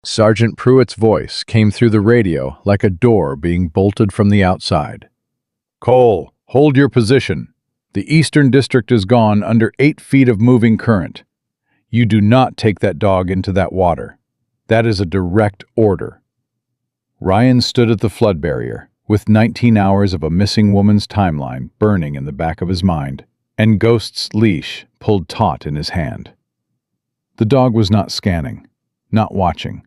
Sergeant Pruitt's voice came through the radio like a door being bolted from the outside. "Cole, hold your position. The Eastern District is gone under 8 feet of moving current. You do not take that dog into that water. That is a direct order." Ryan stood at the flood barrier, with 19 hours of a missing woman's timeline burning in the back of his mind, and Ghost's leash pulled taut in his hand. The dog was not scanning, not watching.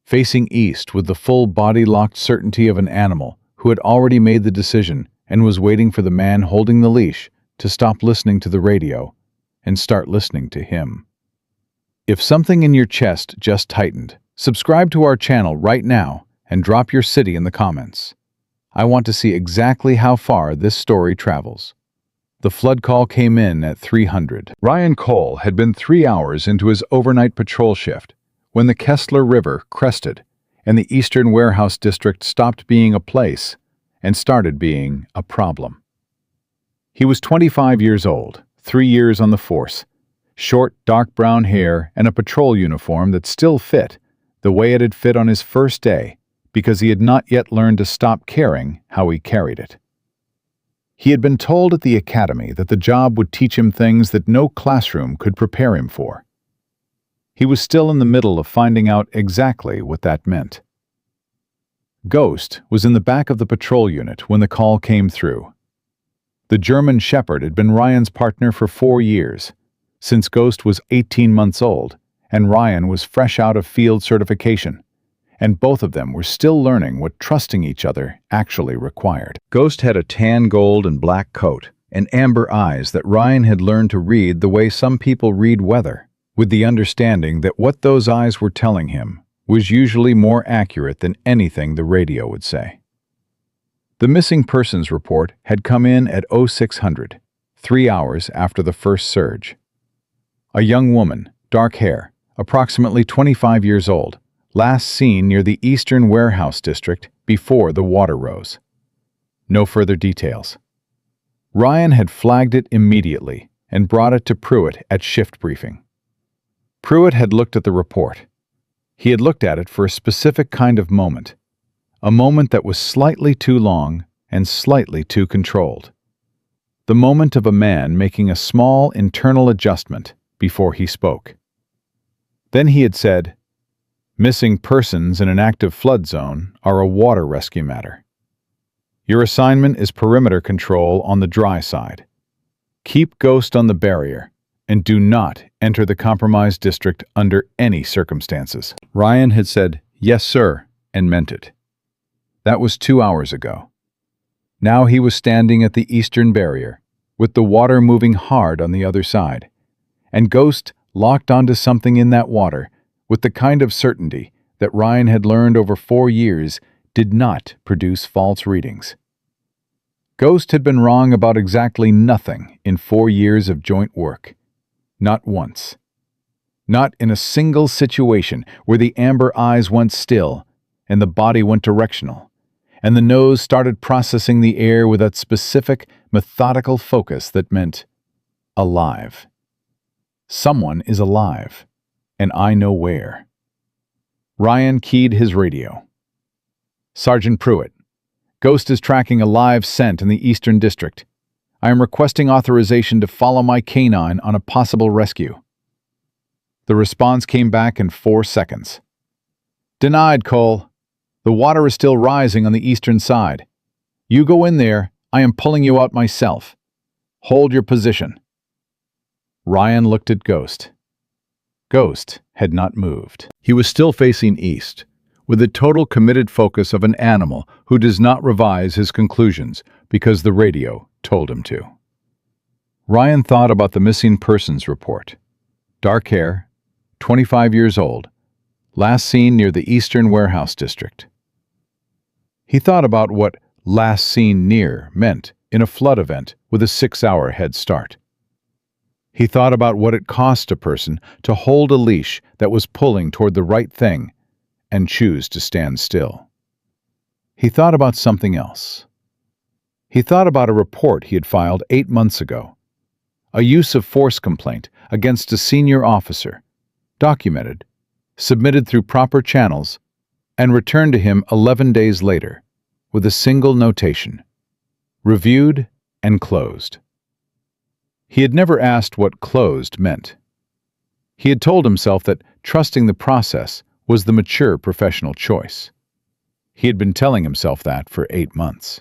Facing east with the full body-locked certainty of an animal who had already made the decision and was waiting for the man holding the leash to stop listening to the radio and start listening to him. If something in your chest just tightened, subscribe to our channel right now and drop your city in the comments. I want to see exactly how far this story travels. The flood call came in at 300. Ryan Cole had been 3 hours into his overnight patrol shift when the Kessler River crested and the Eastern Warehouse District stopped being a place and started being a problem. He was 25 years old, 3 years on the force, short, dark brown hair and a patrol uniform that still fit the way it had fit on his first day because he had not yet learned to stop caring how he carried it. He had been told at the academy that the job would teach him things that no classroom could prepare him for. He was still in the middle of finding out exactly what that meant. Ghost was in the back of the patrol unit when the call came through. The German Shepherd had been Ryan's partner for 4 years, since Ghost was 18 months old and Ryan was fresh out of field certification, and both of them were still learning what trusting each other actually required. Ghost had a tan gold and black coat and amber eyes that Ryan had learned to read the way some people read weather, with the understanding that what those eyes were telling him was usually more accurate than anything the radio would say. The missing persons report had come in at 0600, 3 hours after the first surge. A young woman, dark hair, approximately 25 years old, last seen near the Eastern Warehouse District before the water rose. No further details. Ryan had flagged it immediately and brought it to Pruitt at shift briefing. Pruitt had looked at the report. He had looked at it for a specific kind of moment, a moment that was slightly too long and slightly too controlled. The moment of a man making a small internal adjustment before he spoke. Then he had said, "Missing persons in an active flood zone are a water rescue matter. Your assignment is perimeter control on the dry side. Keep Ghost on the barrier and do not enter the compromised district under any circumstances." Ryan had said, "Yes, sir," and meant it. That was 2 hours ago. Now he was standing at the eastern barrier, with the water moving hard on the other side, and Ghost locked onto something in that water with the kind of certainty that Ryan had learned over 4 years did not produce false readings. Ghost had been wrong about exactly nothing in 4 years of joint work. Not once. Not in a single situation where the amber eyes went still and the body went directional, and the nose started processing the air with that specific, methodical focus that meant alive. Someone is alive, and I know where. Ryan keyed his radio. "Sergeant Pruitt, Ghost is tracking a live scent in the Eastern District. I am requesting authorization to follow my canine on a possible rescue." The response came back in 4 seconds. "Denied, Cole. The water is still rising on the eastern side. You go in there, I am pulling you out myself. Hold your position." Ryan looked at Ghost. Ghost had not moved. He was still facing east, with the total committed focus of an animal who does not revise his conclusions because the radio told him to. Ryan thought about the missing persons report. Dark hair, 25 years old, last seen near the Eastern Warehouse District. He thought about what "last seen near" meant in a flood event with a 6-hour head start. He thought about what it cost a person to hold a leash that was pulling toward the right thing and choose to stand still. He thought about something else. He thought about a report he had filed 8 months ago, a use of force complaint against a senior officer, documented, submitted through proper channels, and returned to him 11 days later with a single notation: reviewed and closed. He had never asked what closed meant. He had told himself that trusting the process was the mature professional choice. He had been telling himself that for 8 months.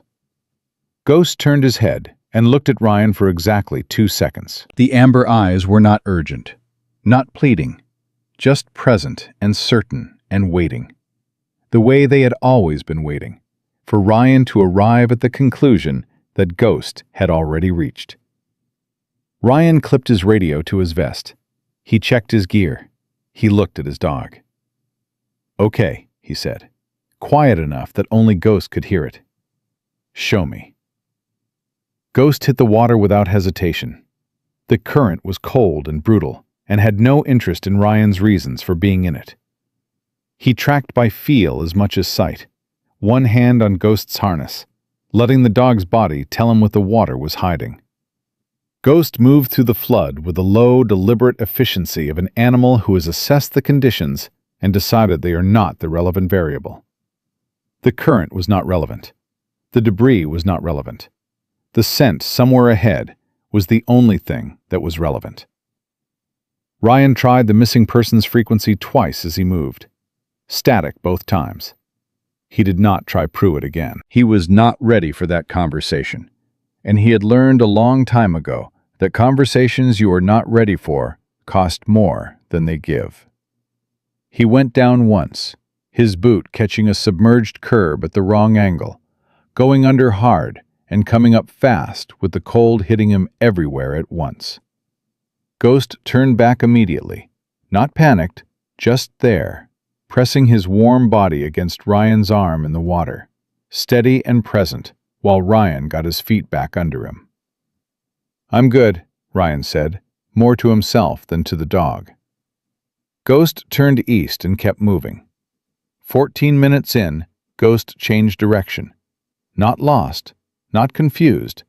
Ghost turned his head and looked at Ryan for exactly 2 seconds. The amber eyes were not urgent, not pleading, just present and certain and waiting. The way they had always been waiting, for Ryan to arrive at the conclusion that Ghost had already reached. Ryan clipped his radio to his vest. He checked his gear. He looked at his dog. "Okay," he said, quiet enough that only Ghost could hear it. "Show me." Ghost hit the water without hesitation. The current was cold and brutal, and had no interest in Ryan's reasons for being in it. He tracked by feel as much as sight, one hand on Ghost's harness, letting the dog's body tell him what the water was hiding. Ghost moved through the flood with the low, deliberate efficiency of an animal who has assessed the conditions and decided they are not the relevant variable. The current was not relevant. The debris was not relevant. The scent somewhere ahead was the only thing that was relevant. Ryan tried the missing persons frequency twice as he moved. Static both times. He did not try Pruitt again. He was not ready for that conversation, and he had learned a long time ago that conversations you are not ready for cost more than they give. He went down once, his boot catching a submerged curb at the wrong angle, going under hard and coming up fast with the cold hitting him everywhere at once. Ghost turned back immediately, not panicked, just there, pressing his warm body against Ryan's arm in the water, steady and present, while Ryan got his feet back under him. "I'm good," Ryan said, more to himself than to the dog. Ghost turned east and kept moving. 14 minutes in, Ghost changed direction. Not lost, not confused.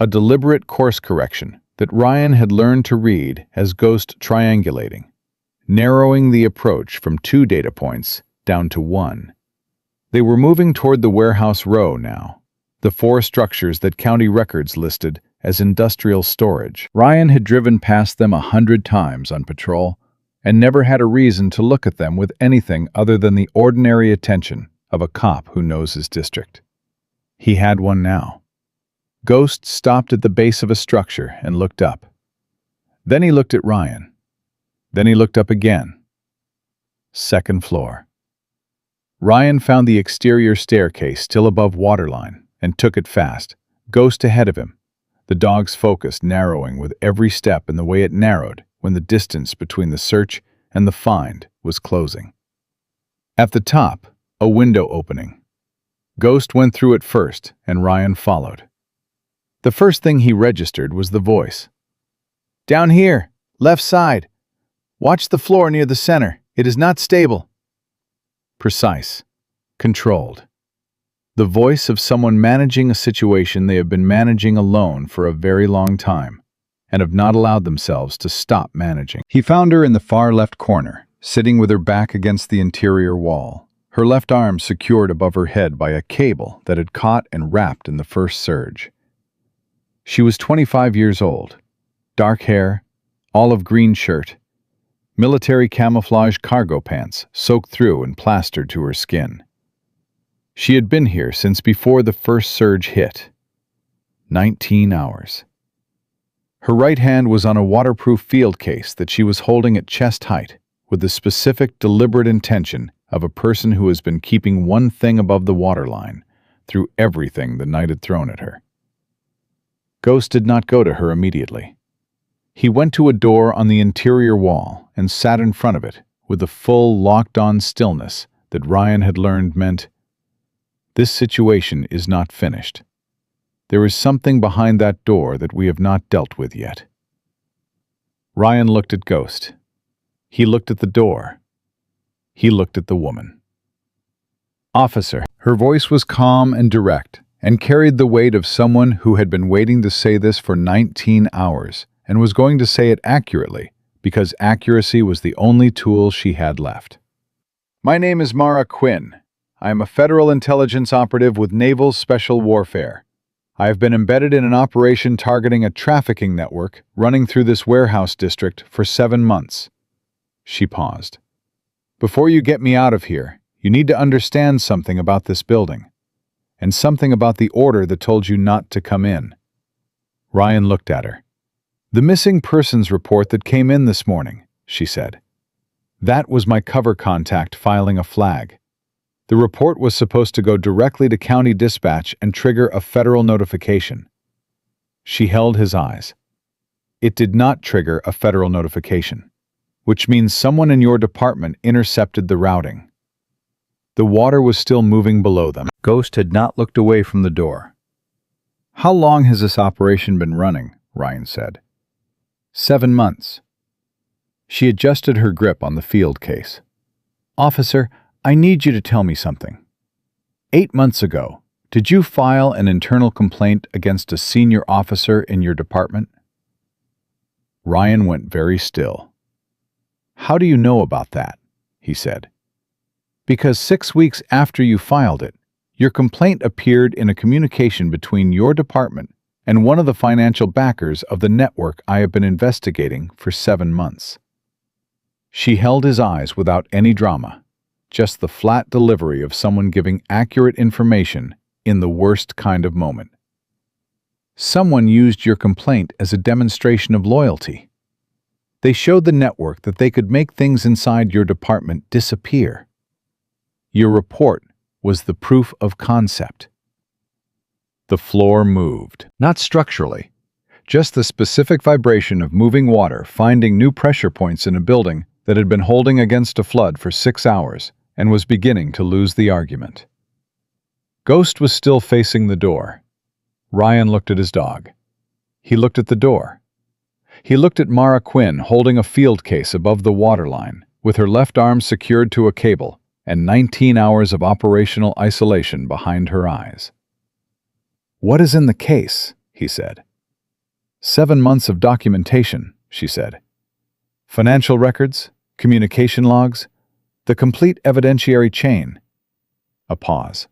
A deliberate course correction that Ryan had learned to read as Ghost triangulating, narrowing the approach from 2 data points down to 1. They were moving toward the warehouse row now, the 4 structures that county records listed as industrial storage. Ryan had driven past them 100 times on patrol and never had a reason to look at them with anything other than the ordinary attention of a cop who knows his district. He had one now. Ghost stopped at the base of a structure and looked up. Then he looked at Ryan. Then he looked up again. 2nd floor. Ryan found the exterior staircase still above waterline and took it fast, Ghost ahead of him, the dog's focus narrowing with every step in the way it narrowed when the distance between the search and the find was closing. At the top, a window opening. Ghost went through it first, and Ryan followed. The first thing he registered was the voice. "Down here, left side. Watch the floor near the center. It is not stable." Precise. Controlled. The voice of someone managing a situation they have been managing alone for a very long time, and have not allowed themselves to stop managing. He found her in the far left corner, sitting with her back against the interior wall, her left arm secured above her head by a cable that had caught and wrapped in the first surge. She was 25 years old, dark hair, olive green shirt, military camouflage cargo pants soaked through and plastered to her skin. She had been here since before the first surge hit. 19 hours. Her right hand was on a waterproof field case that she was holding at chest height, with the specific, deliberate intention of a person who has been keeping one thing above the waterline through everything the night had thrown at her. Ghost did not go to her immediately. He went to a door on the interior wall and sat in front of it with the full, locked-on stillness that Ryan had learned meant, "This situation is not finished. There is something behind that door that we have not dealt with yet." Ryan looked at Ghost. He looked at the door. He looked at the woman. "Officer." Her voice was calm and direct, and carried the weight of someone who had been waiting to say this for 19 hours, and was going to say it accurately, because accuracy was the only tool she had left. My name is Mara Quinn. I am a federal intelligence operative with Naval Special Warfare. I have been embedded in an operation targeting a trafficking network running through this warehouse district for 7 months. She paused. Before you get me out of here, you need to understand something about this building, and something about the order that told you not to come in. Ryan looked at her. The missing persons report that came in this morning, she said. That was my cover contact filing a flag. The report was supposed to go directly to county dispatch and trigger a federal notification. She held his eyes. It did not trigger a federal notification, which means someone in your department intercepted the routing. The water was still moving below them. Ghost had not looked away from the door. How long has this operation been running? Ryan said. 7 months. She adjusted her grip on the field case. Officer, I need you to tell me something. 8 months ago, did you file an internal complaint against a senior officer in your department? Ryan went very still. How do you know about that? He said. Because 6 weeks after you filed it, your complaint appeared in a communication between your department and one of the financial backers of the network I have been investigating for 7 months. She held his eyes without any drama, just the flat delivery of someone giving accurate information in the worst kind of moment. Someone used your complaint as a demonstration of loyalty. They showed the network that they could make things inside your department disappear. Your report was the proof of concept. The floor moved, not structurally, just the specific vibration of moving water finding new pressure points in a building that had been holding against a flood for 6 hours and was beginning to lose the argument. Ghost was still facing the door. Ryan looked at his dog. He looked at the door. He looked at Mara Quinn holding a field case above the waterline, with her left arm secured to a cable and 19 hours of operational isolation behind her eyes. What is in the case? He said. 7 months of documentation, she said. Financial records, communication logs, the complete evidentiary chain. A pause.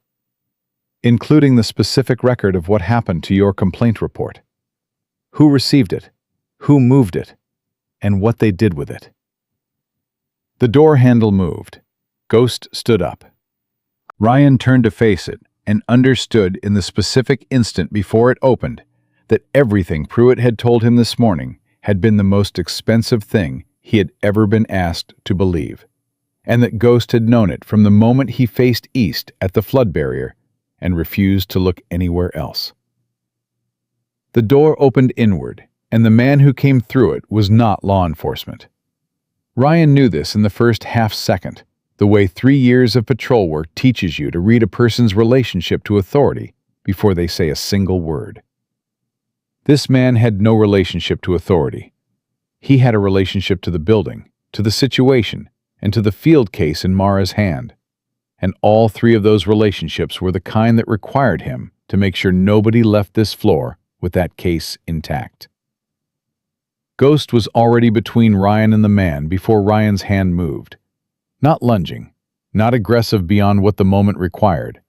Including the specific record of what happened to your complaint report. Who received it, who moved it, and what they did with it. The door handle moved. Ghost stood up. Ryan turned to face it and understood in the specific instant before it opened that everything Pruitt had told him this morning had been the most expensive thing he had ever been asked to believe, and that Ghost had known it from the moment he faced east at the flood barrier and refused to look anywhere else. The door opened inward, and the man who came through it was not law enforcement. Ryan knew this in the first half-second, the way 3 years of patrol work teaches you to read a person's relationship to authority before they say a single word. This man had no relationship to authority. He had a relationship to the building, to the situation, and to the field case in Mara's hand. And all 3 of those relationships were the kind that required him to make sure nobody left this floor with that case intact. Ghost was already between Ryan and the man before Ryan's hand moved. Not lunging, not aggressive beyond what the moment required.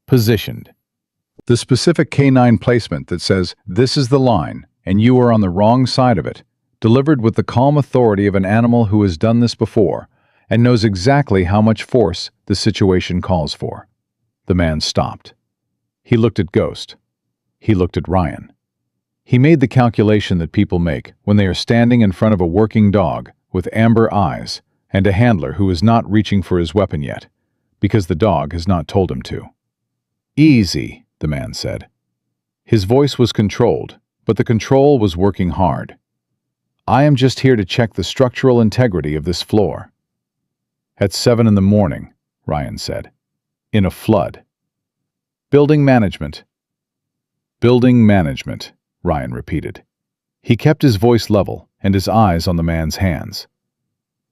Positioned. The specific K9 placement that says, "This is the line, and you are on the wrong side of it," delivered with the calm authority of an animal who has done this before and knows exactly how much force the situation calls for. The man stopped. He looked at Ghost. He looked at Ryan. He made the calculation that people make when they are standing in front of a working dog with amber eyes and a handler who is not reaching for his weapon yet, because the dog has not told him to. "Easy," the man said. His voice was controlled, but the control was working hard. "I am just here to check the structural integrity of this floor." At 7 in the morning, Ryan said. In a flood. "Building management." "Building management," Ryan repeated. He kept his voice level and his eyes on the man's hands.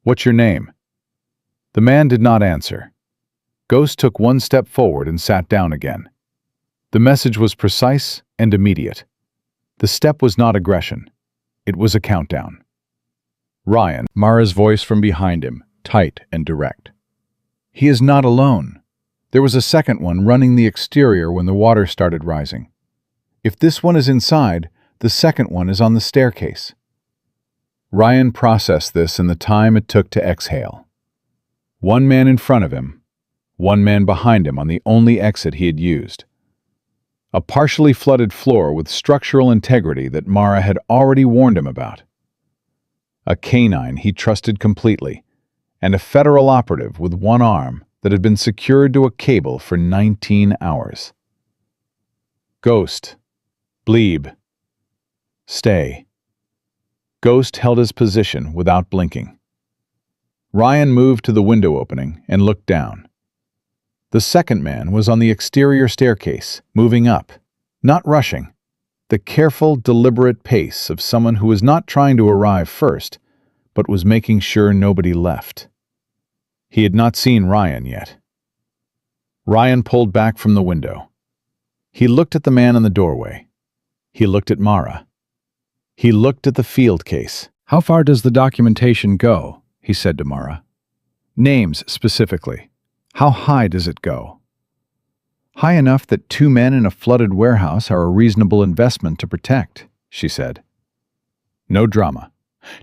"What's your name?" The man did not answer. Ghost took 1 step forward and sat down again. The message was precise and immediate. The step was not aggression. It was a countdown. "Ryan," Mara's voice from behind him, tight and direct. He is not alone. There was a second one running the exterior when the water started rising. If this one is inside, the second one is on the staircase. Ryan processed this in the time it took to exhale. One man in front of him, one man behind him on the only exit he had used. A partially flooded floor with structural integrity that Mara had already warned him about. A canine he trusted completely, and a federal operative with one arm that had been secured to a cable for 19 hours. Ghost. Bleeb. Stay. Ghost held his position without blinking. Ryan moved to the window opening and looked down. The second man was on the exterior staircase, moving up, not rushing, the careful, deliberate pace of someone who was not trying to arrive first, but was making sure nobody left. He had not seen Ryan yet. Ryan pulled back from the window. He looked at the man in the doorway. He looked at Mara. He looked at the field case. "How far does the documentation go?" he said to Mara. "Names, specifically. How high does it go?" "High enough that 2 men in a flooded warehouse are a reasonable investment to protect," she said. No drama.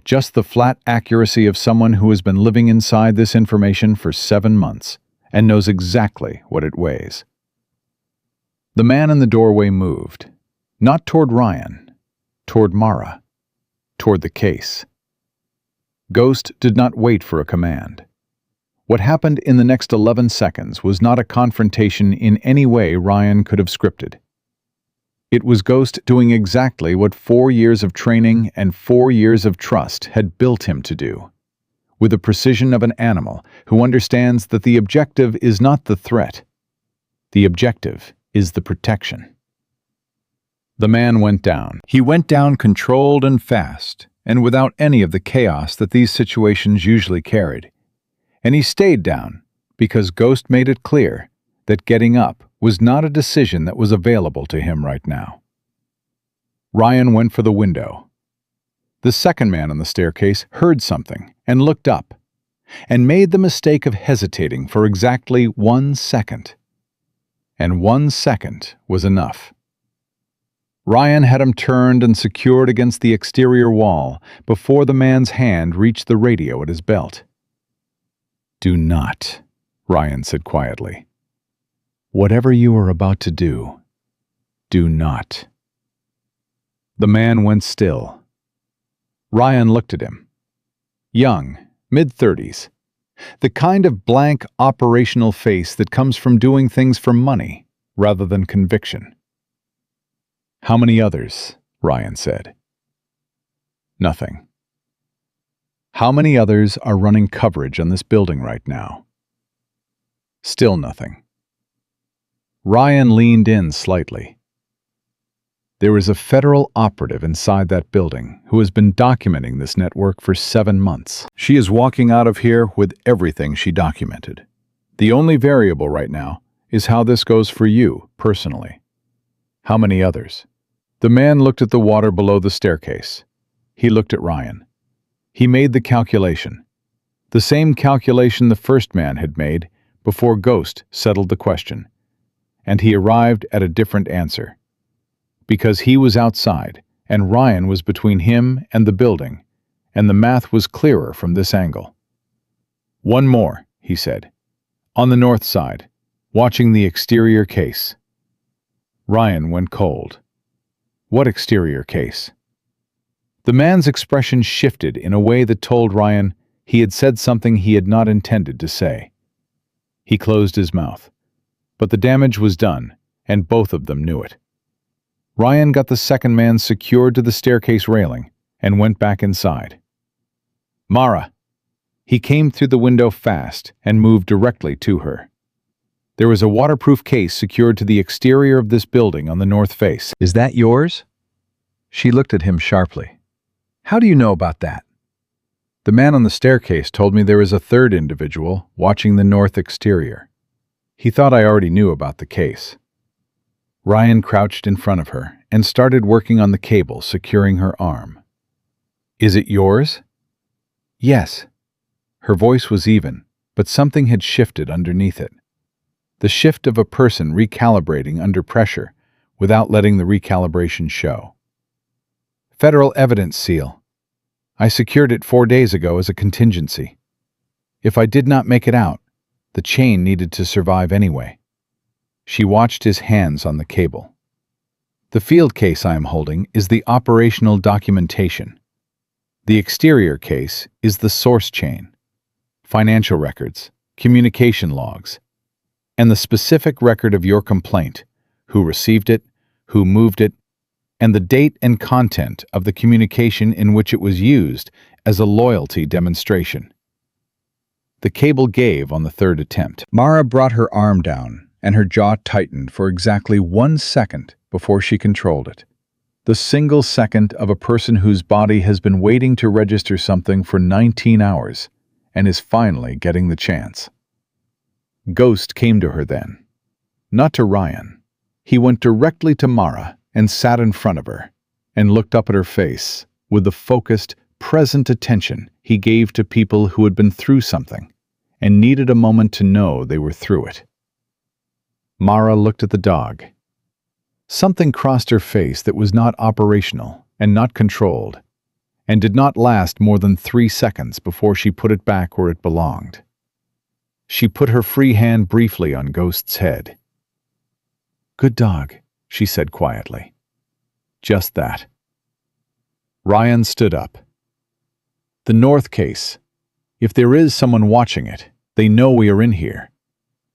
Just the flat accuracy of someone who has been living inside this information for 7 months and knows exactly what it weighs. The man in the doorway moved, not toward Ryan, toward Mara, toward the case. Ghost did not wait for a command. What happened in the next 11 seconds was not a confrontation in any way Ryan could have scripted. It was Ghost doing exactly what 4 years of training and 4 years of trust had built him to do, with the precision of an animal who understands that the objective is not the threat. The objective is the protection. The man went down. He went down controlled and fast, and without any of the chaos that these situations usually carried. And he stayed down because Ghost made it clear that getting up was not a decision that was available to him right now. Ryan went for the window. The second man on the staircase heard something and looked up, and made the mistake of hesitating for exactly 1 second. And 1 second was enough. Ryan had him turned and secured against the exterior wall before the man's hand reached the radio at his belt. "Do not," Ryan said quietly. "Whatever you are about to do, do not." The man went still. Ryan looked at him. Young, mid-30s. The kind of blank, operational face that comes from doing things for money rather than conviction. "How many others?" Ryan said. "Nothing." "How many others are running coverage on this building right now?" Still nothing. Ryan leaned in slightly. "There is a federal operative inside that building who has been documenting this network for 7 months. She is walking out of here with everything she documented. The only variable right now is how this goes for you, personally. How many others?" The man looked at the water below the staircase. He looked at Ryan. He made the calculation. The same calculation the first man had made before Ghost settled the question. And he arrived at a different answer. Because he was outside, and Ryan was between him and the building, and the math was clearer from this angle. "1 more," he said. "On the north side, watching the exterior case." Ryan went cold. "What exterior case?" The man's expression shifted in a way that told Ryan he had said something he had not intended to say. He closed his mouth. But the damage was done, and both of them knew it. Ryan got the second man secured to the staircase railing and went back inside. "Mara." He came through the window fast and moved directly to her. "There was a waterproof case secured to the exterior of this building on the north face." "Is that yours?" She looked at him sharply. "How do you know about that?" "The man on the staircase told me there is a third individual watching the north exterior. He thought I already knew about the case." Ryan crouched in front of her and started working on the cable securing her arm. "Is it yours?" "Yes." Her voice was even, but something had shifted underneath it. The shift of a person recalibrating under pressure without letting the recalibration show. Federal evidence seal. I secured it 4 days ago as a contingency. If I did not make it out, the chain needed to survive anyway. She watched his hands on the cable. The field case I am holding is the operational documentation. The exterior case is the source chain, financial records, communication logs, and the specific record of your complaint, who received it, who moved it, and the date and content of the communication in which it was used as a loyalty demonstration. The cable gave on the third attempt. Mara brought her arm down, and her jaw tightened for exactly 1 second before she controlled it. The single second of a person whose body has been waiting to register something for 19 hours and is finally getting the chance. Ghost came to her then. Not to Ryan. He went directly to Mara and sat in front of her and looked up at her face with the focused, present attention he gave to people who had been through something and needed a moment to know they were through it. Mara looked at the dog. Something crossed her face that was not operational and not controlled, and did not last more than 3 seconds before she put it back where it belonged. She put her free hand briefly on Ghost's head. "Good dog," she said quietly. Just that. Ryan stood up. The North case. If there is someone watching it, they know we are in here.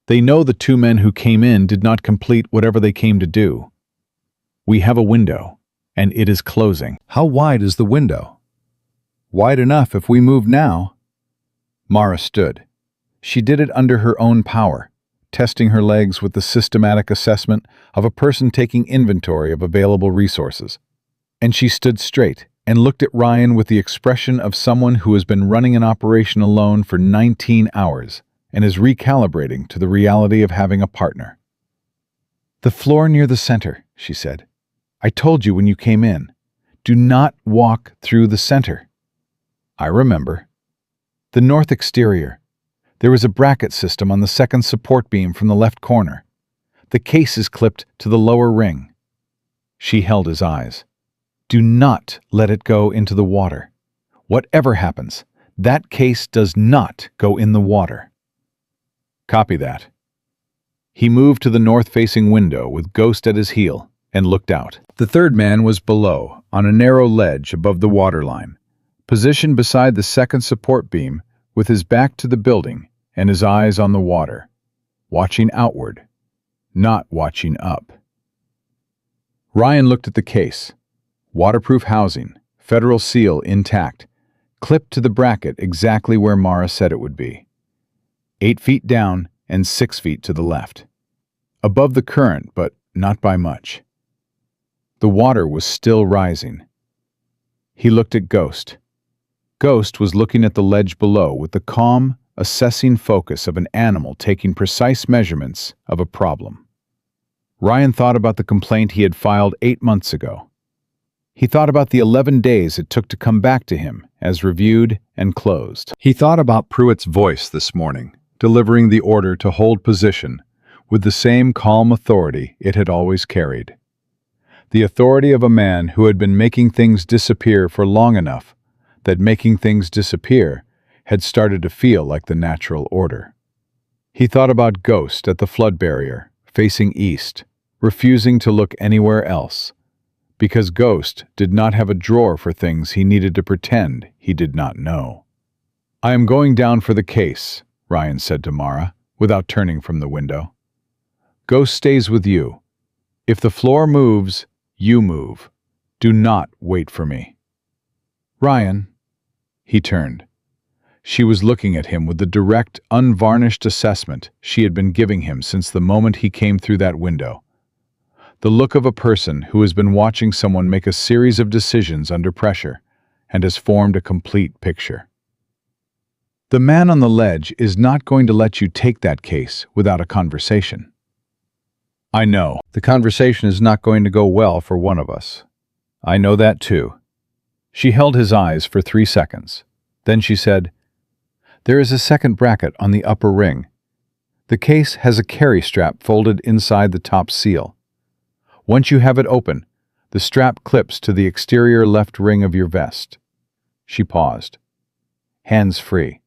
They know the 2 men who came in did not complete whatever they came to do. We have a window, and it is closing. How wide is the window? Wide enough if we move now. Mara stood. She did it under her own power, testing her legs with the systematic assessment of a person taking inventory of available resources. And she stood straight and looked at Ryan with the expression of someone who has been running an operation alone for 19 hours and is recalibrating to the reality of having a partner. "The floor near the center," she said. "I told you when you came in. Do not walk through the center." "I remember." "The north exterior. There is a bracket system on the second support beam from the left corner. The case is clipped to the lower ring." She held his eyes. "Do not let it go into the water. Whatever happens, that case does not go in the water." "Copy that." He moved to the north-facing window with Ghost at his heel and looked out. The third man was below, on a narrow ledge above the waterline, positioned beside the second support beam with his back to the building and his eyes on the water, watching outward, not watching up. Ryan looked at the case. Waterproof housing, federal seal intact, clipped to the bracket exactly where Mara said it would be. 8 feet down and 6 feet to the left. Above the current, but not by much. The water was still rising. He looked at Ghost. Ghost was looking at the ledge below with the calm, assessing focus of an animal taking precise measurements of a problem. Ryan thought about the complaint he had filed 8 months ago. He thought about the 11 days it took to come back to him as reviewed and closed. He thought about Pruitt's voice this morning, delivering the order to hold position with the same calm authority it had always carried. The authority of a man who had been making things disappear for long enough that making things disappear had started to feel like the natural order. He thought about Ghost at the flood barrier, facing east, refusing to look anywhere else, because Ghost did not have a drawer for things he needed to pretend he did not know. "I am going down for the case," Ryan said to Mara, without turning from the window. "Ghost stays with you. If the floor moves, you move. Do not wait for me." "Ryan." He turned. She was looking at him with the direct, unvarnished assessment she had been giving him since the moment he came through that window. The look of a person who has been watching someone make a series of decisions under pressure and has formed a complete picture. "The man on the ledge is not going to let you take that case without a conversation." "I know. The conversation is not going to go well for one of us. I know that too." She held his eyes for 3 seconds. Then she said, There is a second bracket on the upper ring. The case has a carry strap folded inside the top seal. Once you have it open, the strap clips to the exterior left ring of your vest. She paused. Hands free,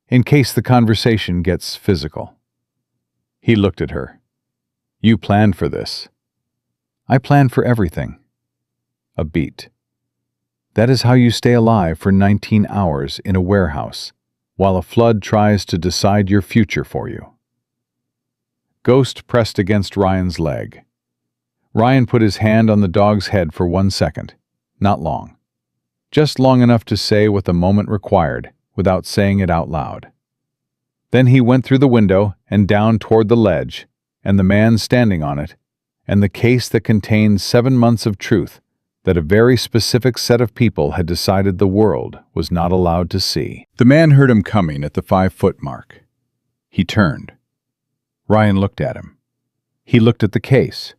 in case the conversation gets physical. He looked at her. You planned for this. I planned for everything. A beat. That is how you stay alive for 19 hours in a warehouse, while a flood tries to decide your future for you. Ghost pressed against Ryan's leg. Ryan put his hand on the dog's head for 1 second. Not long. Just long enough to say what the moment required, without saying it out loud. Then he went through the window and down toward the ledge, and the man standing on it, and the case that contained 7 months of truth that a very specific set of people had decided the world was not allowed to see. The man heard him coming at the 5-foot mark. He turned. Ryan looked at him. He looked at the case.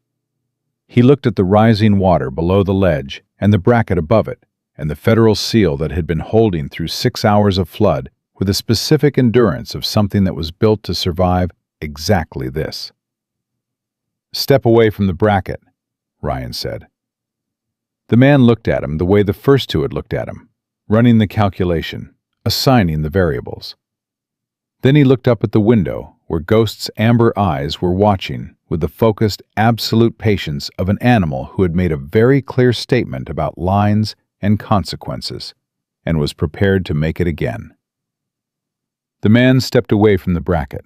He looked at the rising water below the ledge and the bracket above it, and the federal seal that had been holding through 6 hours of flood with a specific endurance of something that was built to survive exactly this. Step away from the bracket, Ryan said. The man looked at him the way the first two had looked at him, running the calculation, assigning the variables. Then he looked up at the window where Ghost's amber eyes were watching with the focused, absolute patience of an animal who had made a very clear statement about lines and consequences, and was prepared to make it again. The man stepped away from the bracket.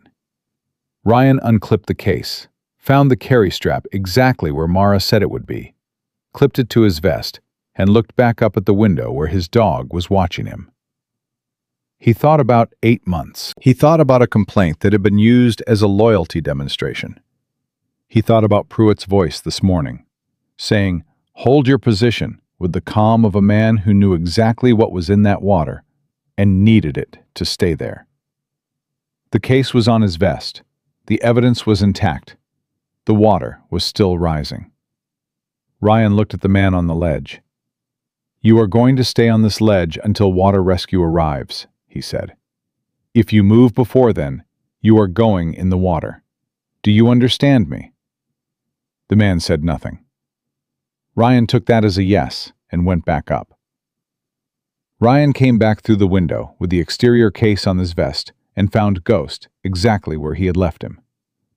Ryan unclipped the case, found the carry strap exactly where Mara said it would be, clipped it to his vest, and looked back up at the window where his dog was watching him. He thought about 8 months. He thought about a complaint that had been used as a loyalty demonstration. He thought about Pruitt's voice this morning, saying, "Hold your position," with the calm of a man who knew exactly what was in that water and needed it to stay there. The case was on his vest. The evidence was intact. The water was still rising. Ryan looked at the man on the ledge. "You are going to stay on this ledge until water rescue arrives," he said. "If you move before then, you are going in the water. Do you understand me?" The man said nothing. Ryan took that as a yes and went back up. Ryan came back through the window with the exterior case on his vest and found Ghost exactly where he had left him,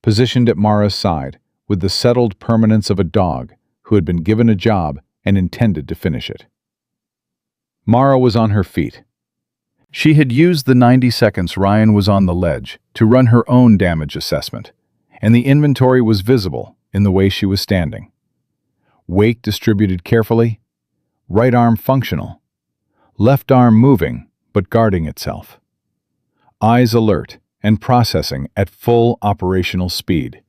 positioned at Mara's side with the settled permanence of a dog who had been given a job and intended to finish it. Mara was on her feet. She had used the 90 seconds Ryan was on the ledge to run her own damage assessment, and the inventory was visible in the way she was standing. Weight distributed carefully, right arm functional, left arm moving but guarding itself. Eyes alert and processing at full operational speed.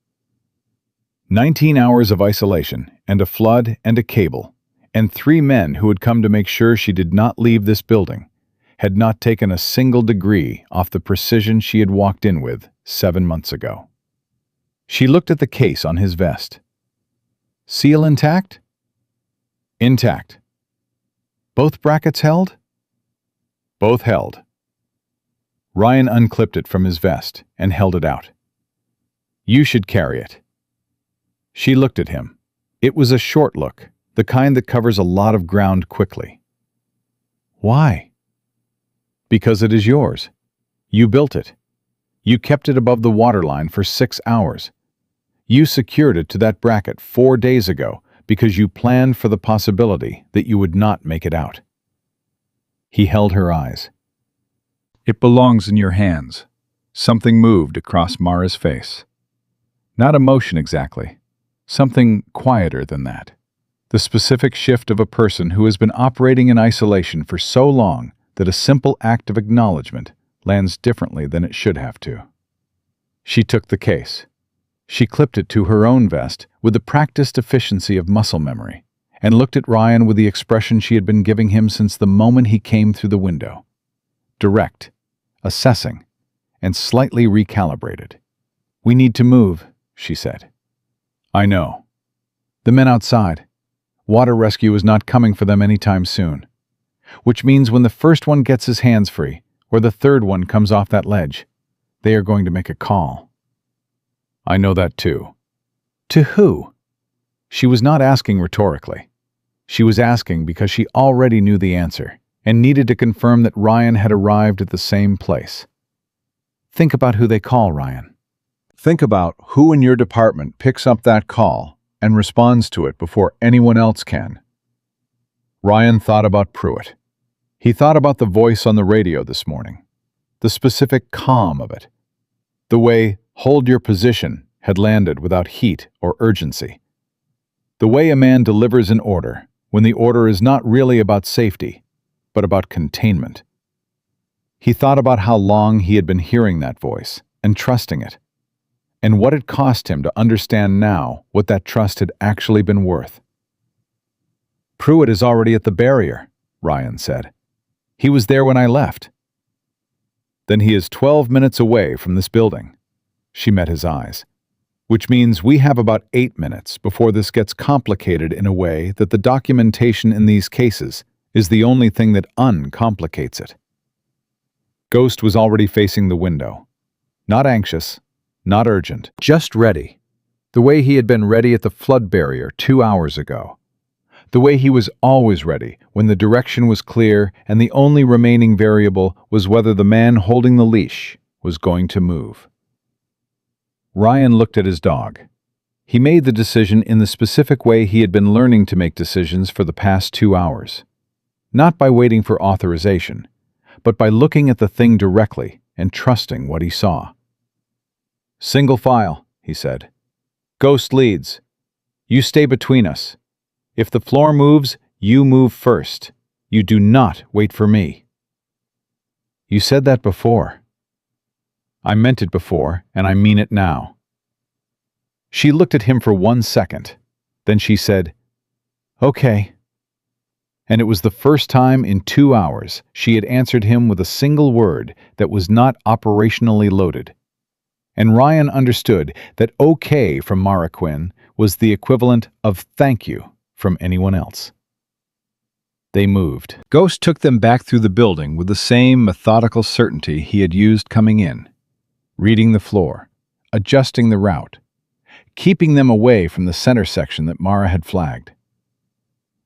19 hours of isolation and a flood and a cable, and 3 men who had come to make sure she did not leave this building, had not taken a single degree off the precision she had walked in with 7 months ago. She looked at the case on his vest. Seal intact? Intact. Both brackets held? Both held. Ryan unclipped it from his vest and held it out. "You should carry it." She looked at him. It was a short look, the kind that covers a lot of ground quickly. "Why?" "Because it is yours. You built it. You kept it above the waterline for 6 hours. You secured it to that bracket 4 days ago because you planned for the possibility that you would not make it out." He held her eyes. "It belongs in your hands." Something moved across Mara's face. Not emotion exactly. Something quieter than that. The specific shift of a person who has been operating in isolation for so long that a simple act of acknowledgement lands differently than it should have to. She took the case. She clipped it to her own vest with the practiced efficiency of muscle memory, and looked at Ryan with the expression she had been giving him since the moment he came through the window. Direct, assessing, and slightly recalibrated. "We need to move," she said. "I know. The men outside. Water rescue is not coming for them anytime soon. Which means when the first one gets his hands free, or the third one comes off that ledge. They are going to make a call." "I know that too." "To who?" She was not asking rhetorically. She was asking because she already knew the answer and needed to confirm that Ryan had arrived at the same place. "Think about who they call, Ryan. Think about who in your department picks up that call and responds to it before anyone else can." Ryan thought about Pruitt. He thought about the voice on the radio this morning, the specific calm of it, the way "hold your position" had landed without heat or urgency, the way a man delivers an order when the order is not really about safety, but about containment. He thought about how long he had been hearing that voice and trusting it, and what it cost him to understand now what that trust had actually been worth. "Pruitt is already at the barrier," Ryan said. "He was there when I left." "Then he is 12 minutes away from this building." She met his eyes. "Which means we have about 8 minutes before this gets complicated in a way that the documentation in these cases is the only thing that uncomplicates it." Ghost was already facing the window. Not anxious, not urgent, just ready. The way he had been ready at the flood barrier 2 hours ago. The way he was always ready when the direction was clear and the only remaining variable was whether the man holding the leash was going to move. Ryan looked at his dog. He made the decision in the specific way he had been learning to make decisions for the past 2 hours. Not by waiting for authorization, but by looking at the thing directly and trusting what he saw. "Single file," he said. "Ghost leads. You stay between us. If the floor moves, you move first. You do not wait for me." "You said that before." "I meant it before, and I mean it now." She looked at him for 1 second. Then she said, "Okay." And it was the first time in 2 hours she had answered him with a single word that was not operationally loaded. And Ryan understood that "okay" from Mara Quinn was the equivalent of "thank you" from anyone else. They moved. Ghost took them back through the building with the same methodical certainty he had used coming in, reading the floor, adjusting the route, keeping them away from the center section that Mara had flagged.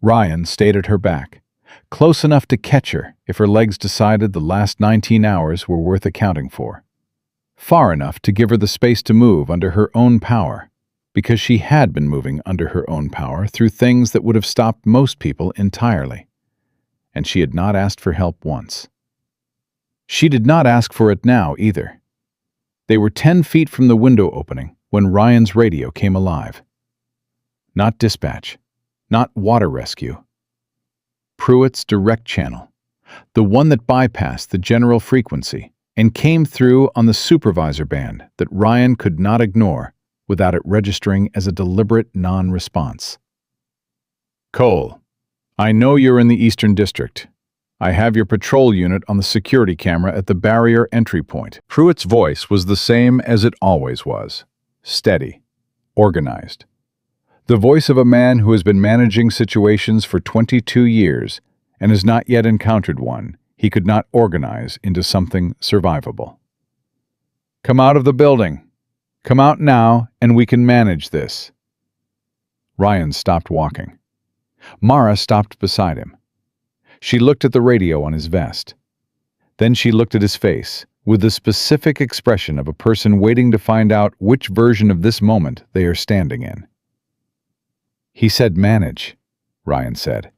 Ryan stayed at her back, close enough to catch her if her legs decided the last 19 hours were worth accounting for, far enough to give her the space to move under her own power, because she had been moving under her own power through things that would have stopped most people entirely, and she had not asked for help once. She did not ask for it now either. They were 10 feet from the window opening when Ryan's radio came alive. Not dispatch, not water rescue. Pruitt's direct channel, the one that bypassed the general frequency and came through on the supervisor band that Ryan could not ignore without it registering as a deliberate non-response. "Cole, I know you're in the Eastern District. I have your patrol unit on the security camera at the barrier entry point." Pruitt's voice was the same as it always was, steady, organized. The voice of a man who has been managing situations for 22 years and has not yet encountered one he could not organize into something survivable. "Come out of the building. Come out now, and we can manage this." Ryan stopped walking. Mara stopped beside him. She looked at the radio on his vest. Then she looked at his face, with the specific expression of a person waiting to find out which version of this moment they are standing in. "He said manage," Ryan said.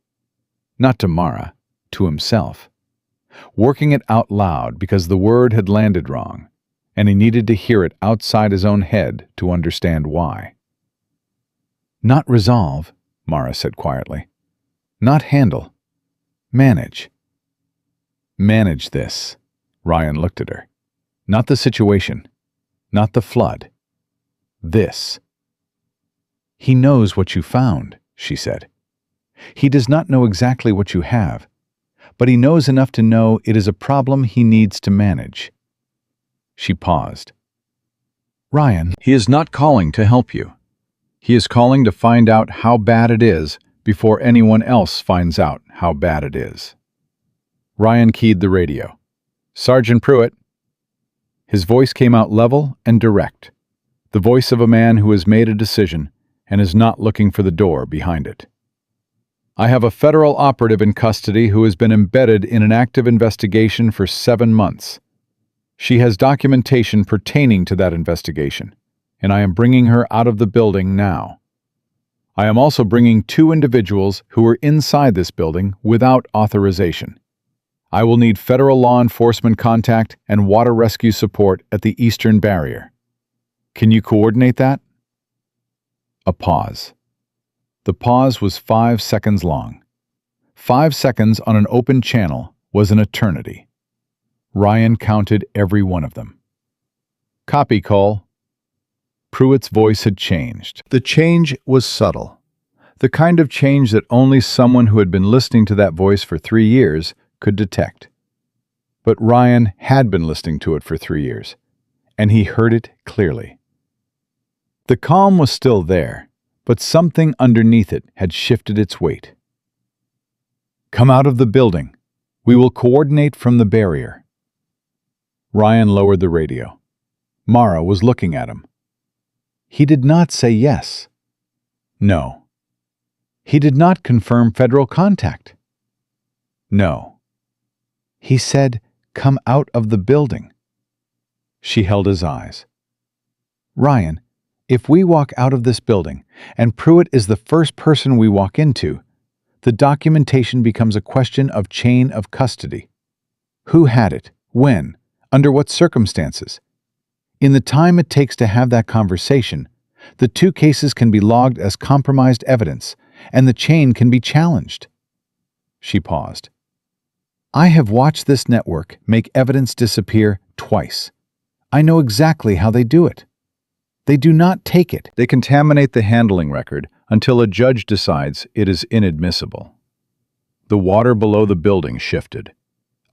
Not to Mara, to himself. Working it out loud because the word had landed wrong, and he needed to hear it outside his own head to understand why. "Not resolve," Mara said quietly. "Not handle. Manage." "Manage this." Ryan looked at her. "Not the situation. Not the flood. This." "He knows what you found," she said. "He does not know exactly what you have, but he knows enough to know it is a problem he needs to manage." She paused. "Ryan, he is not calling to help you. He is calling to find out how bad it is before anyone else finds out how bad it is." Ryan keyed the radio. Sergeant Pruitt. His voice came out level and direct, the voice of a man who has made a decision and is not looking for the door behind it. I have a federal operative in custody who has been embedded in an active investigation for 7 months. She has documentation pertaining to that investigation, and I am bringing her out of the building now. I am also bringing 2 individuals who were inside this building without authorization. I will need federal law enforcement contact and water rescue support at the eastern barrier. Can you coordinate that? A pause. The pause was 5 seconds long. 5 seconds on an open channel was an eternity. Ryan counted every one of them. Copy, Cole. Pruitt's voice had changed. The change was subtle. The kind of change that only someone who had been listening to that voice for 3 years could detect. But Ryan had been listening to it for 3 years, and he heard it clearly. The calm was still there, but something underneath it had shifted its weight. Come out of the building. We will coordinate from the barrier. Ryan lowered the radio. Mara was looking at him. He did not say yes. No. He did not confirm federal contact. No. He said, come out of the building. She held his eyes. Ryan, if we walk out of this building, and Pruitt is the first person we walk into, the documentation becomes a question of chain of custody. Who had it? When? Under what circumstances? In the time it takes to have that conversation, the 2 cases can be logged as compromised evidence, and the chain can be challenged. She paused. I have watched this network make evidence disappear twice. I know exactly how they do it. They do not take it. They contaminate the handling record until a judge decides it is inadmissible. The water below the building shifted.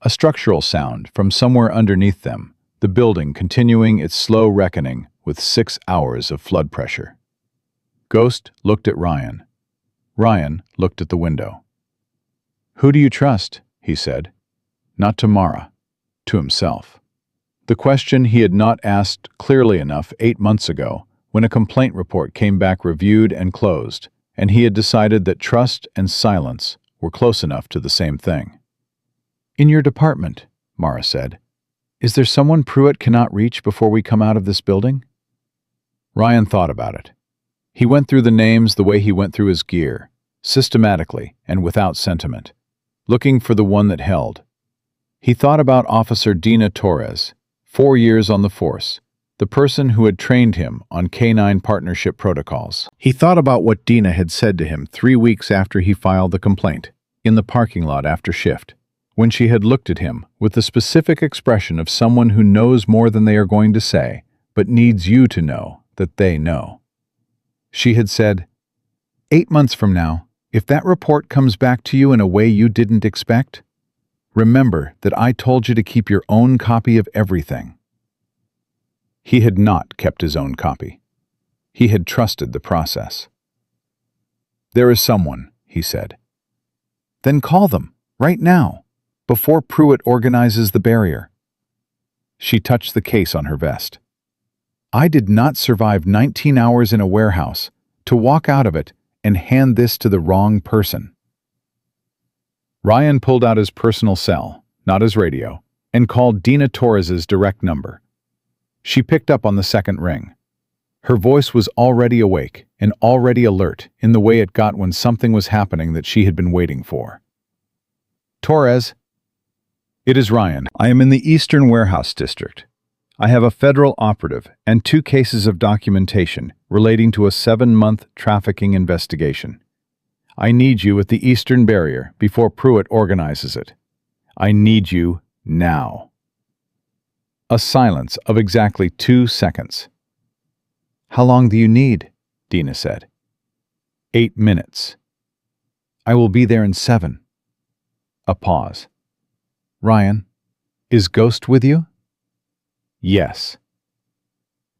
A structural sound from somewhere underneath them, the building continuing its slow reckoning with 6 hours of flood pressure. Ghost looked at Ryan. Ryan looked at the window. Who do you trust? He said. Not to Mara, to himself. The question he had not asked clearly enough 8 months ago, when a complaint report came back reviewed and closed, and he had decided that trust and silence were close enough to the same thing. In your department, Mara said, is there someone Pruitt cannot reach before we come out of this building? Ryan thought about it. He went through the names the way he went through his gear, systematically and without sentiment, looking for the one that held. He thought about Officer Dina Torres, 4 years on the force, the person who had trained him on canine partnership protocols. He thought about what Dina had said to him 3 weeks after he filed the complaint, in the parking lot after shift, when she had looked at him with the specific expression of someone who knows more than they are going to say, but needs you to know that they know. She had said, 8 months from now, if that report comes back to you in a way you didn't expect, remember that I told you to keep your own copy of everything. He had not kept his own copy. He had trusted the process. There is someone, he said. Then call them, right now, before Pruitt organizes the barrier. She touched the case on her vest. I did not survive 19 hours in a warehouse to walk out of it and hand this to the wrong person. Ryan pulled out his personal cell, not his radio, and called Dina Torres's direct number. She picked up on the second ring. Her voice was already awake and already alert in the way it got when something was happening that she had been waiting for. Torres. It is Ryan. I am in the Eastern Warehouse District. I have a federal operative and 2 cases of documentation relating to a 7-month trafficking investigation. I need you at the Eastern Barrier before Pruitt organizes it. I need you now. A silence of exactly 2 seconds. How long do you need? Dina said. 8 minutes. I will be there in 7. A pause. Ryan, is Ghost with you? Yes.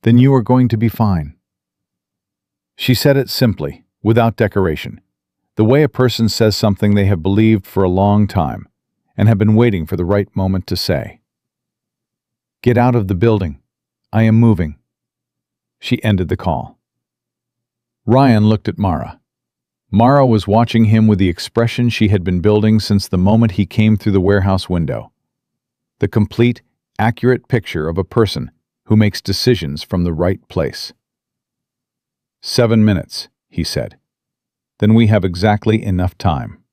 Then you are going to be fine. She said it simply, without decoration, the way a person says something they have believed for a long time and have been waiting for the right moment to say. Get out of the building. I am moving." She ended the call. Ryan looked at Mara. Mara was watching him with the expression she had been building since the moment he came through the warehouse window. The complete, accurate picture of a person who makes decisions from the right place. 7 minutes, he said. Then we have exactly enough time.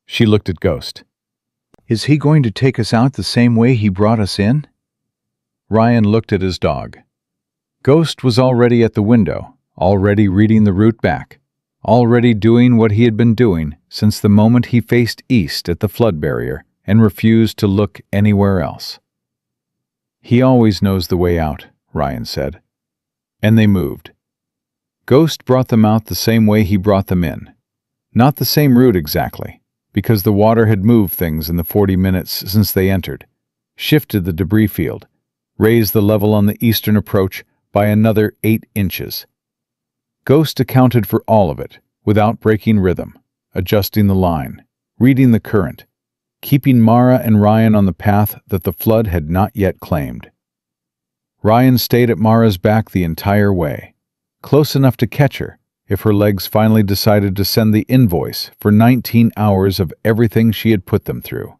She looked at Ghost. Is he going to take us out the same way he brought us in? Ryan looked at his dog. Ghost was already at the window, already reading the route back, already doing what he had been doing since the moment he faced east at the flood barrier and refused to look anywhere else. He always knows the way out, Ryan said. And they moved. Ghost brought them out the same way he brought them in. Not the same route exactly, because the water had moved things in the 40 minutes since they entered, shifted the debris field, raised the level on the eastern approach by another 8 inches. Ghost accounted for all of it, without breaking rhythm, adjusting the line, reading the current, keeping Mara and Ryan on the path that the flood had not yet claimed. Ryan stayed at Mara's back the entire way, close enough to catch her if her legs finally decided to send the invoice for 19 hours of everything she had put them through.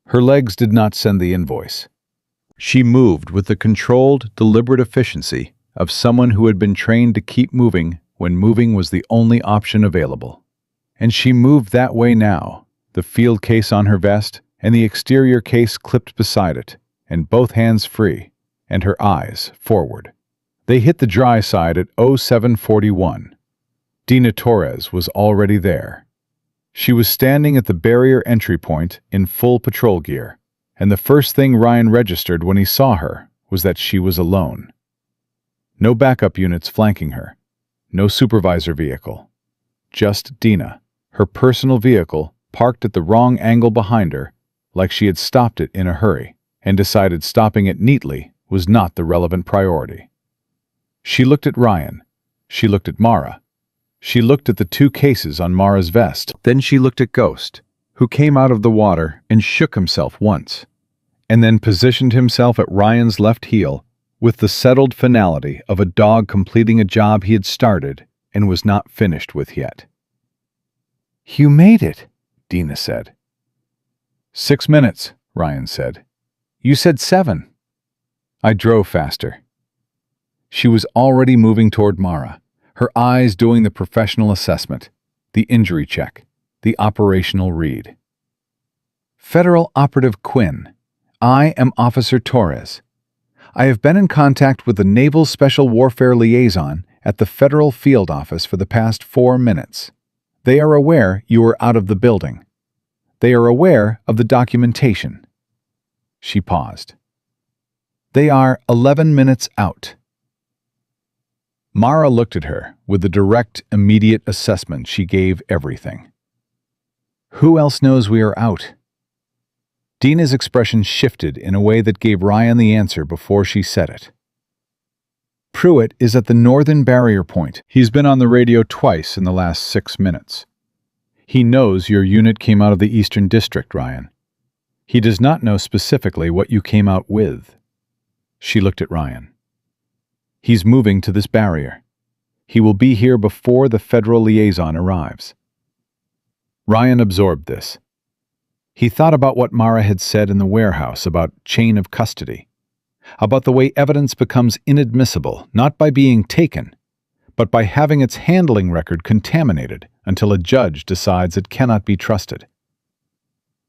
Her legs did not send the invoice. She moved with the controlled, deliberate efficiency of someone who had been trained to keep moving when moving was the only option available. And she moved that way now, the field case on her vest and the exterior case clipped beside it, and both hands free, and her eyes forward. They hit the dry side at 0741. Dina Torres was already there. She was standing at the barrier entry point in full patrol gear, and the first thing Ryan registered when he saw her was that she was alone. No backup units flanking her. No supervisor vehicle. Just Dina, her personal vehicle, parked at the wrong angle behind her, like she had stopped it in a hurry, and decided stopping it neatly was not the relevant priority. She looked at Ryan. She looked at Mara. She looked at the 2 cases on Mara's vest. Then she looked at Ghost, who came out of the water and shook himself once, and then positioned himself at Ryan's left heel with the settled finality of a dog completing a job he had started and was not finished with yet. "You made it," Dina said. 6 minutes, Ryan said. "You said 7. I drove faster. She was already moving toward Mara, her eyes doing the professional assessment, the injury check, the operational read. Federal Operative Quinn, I am Officer Torres. I have been in contact with the Naval Special Warfare Liaison at the Federal Field Office for the past 4 minutes. They are aware you are out of the building. They are aware of the documentation." She paused. "They are 11 minutes out." Mara looked at her with the direct, immediate assessment she gave everything. "Who else knows we are out?" Dina's expression shifted in a way that gave Ryan the answer before she said it. "Pruitt is at the northern barrier point. He's been on the radio twice in the last 6 minutes. He knows your unit came out of the Eastern District, Ryan. He does not know specifically what you came out with." She looked at Ryan. "He's moving to this barrier. He will be here before the federal liaison arrives." Ryan absorbed this. He thought about what Mara had said in the warehouse about chain of custody, about the way evidence becomes inadmissible not by being taken, but by having its handling record contaminated until a judge decides it cannot be trusted.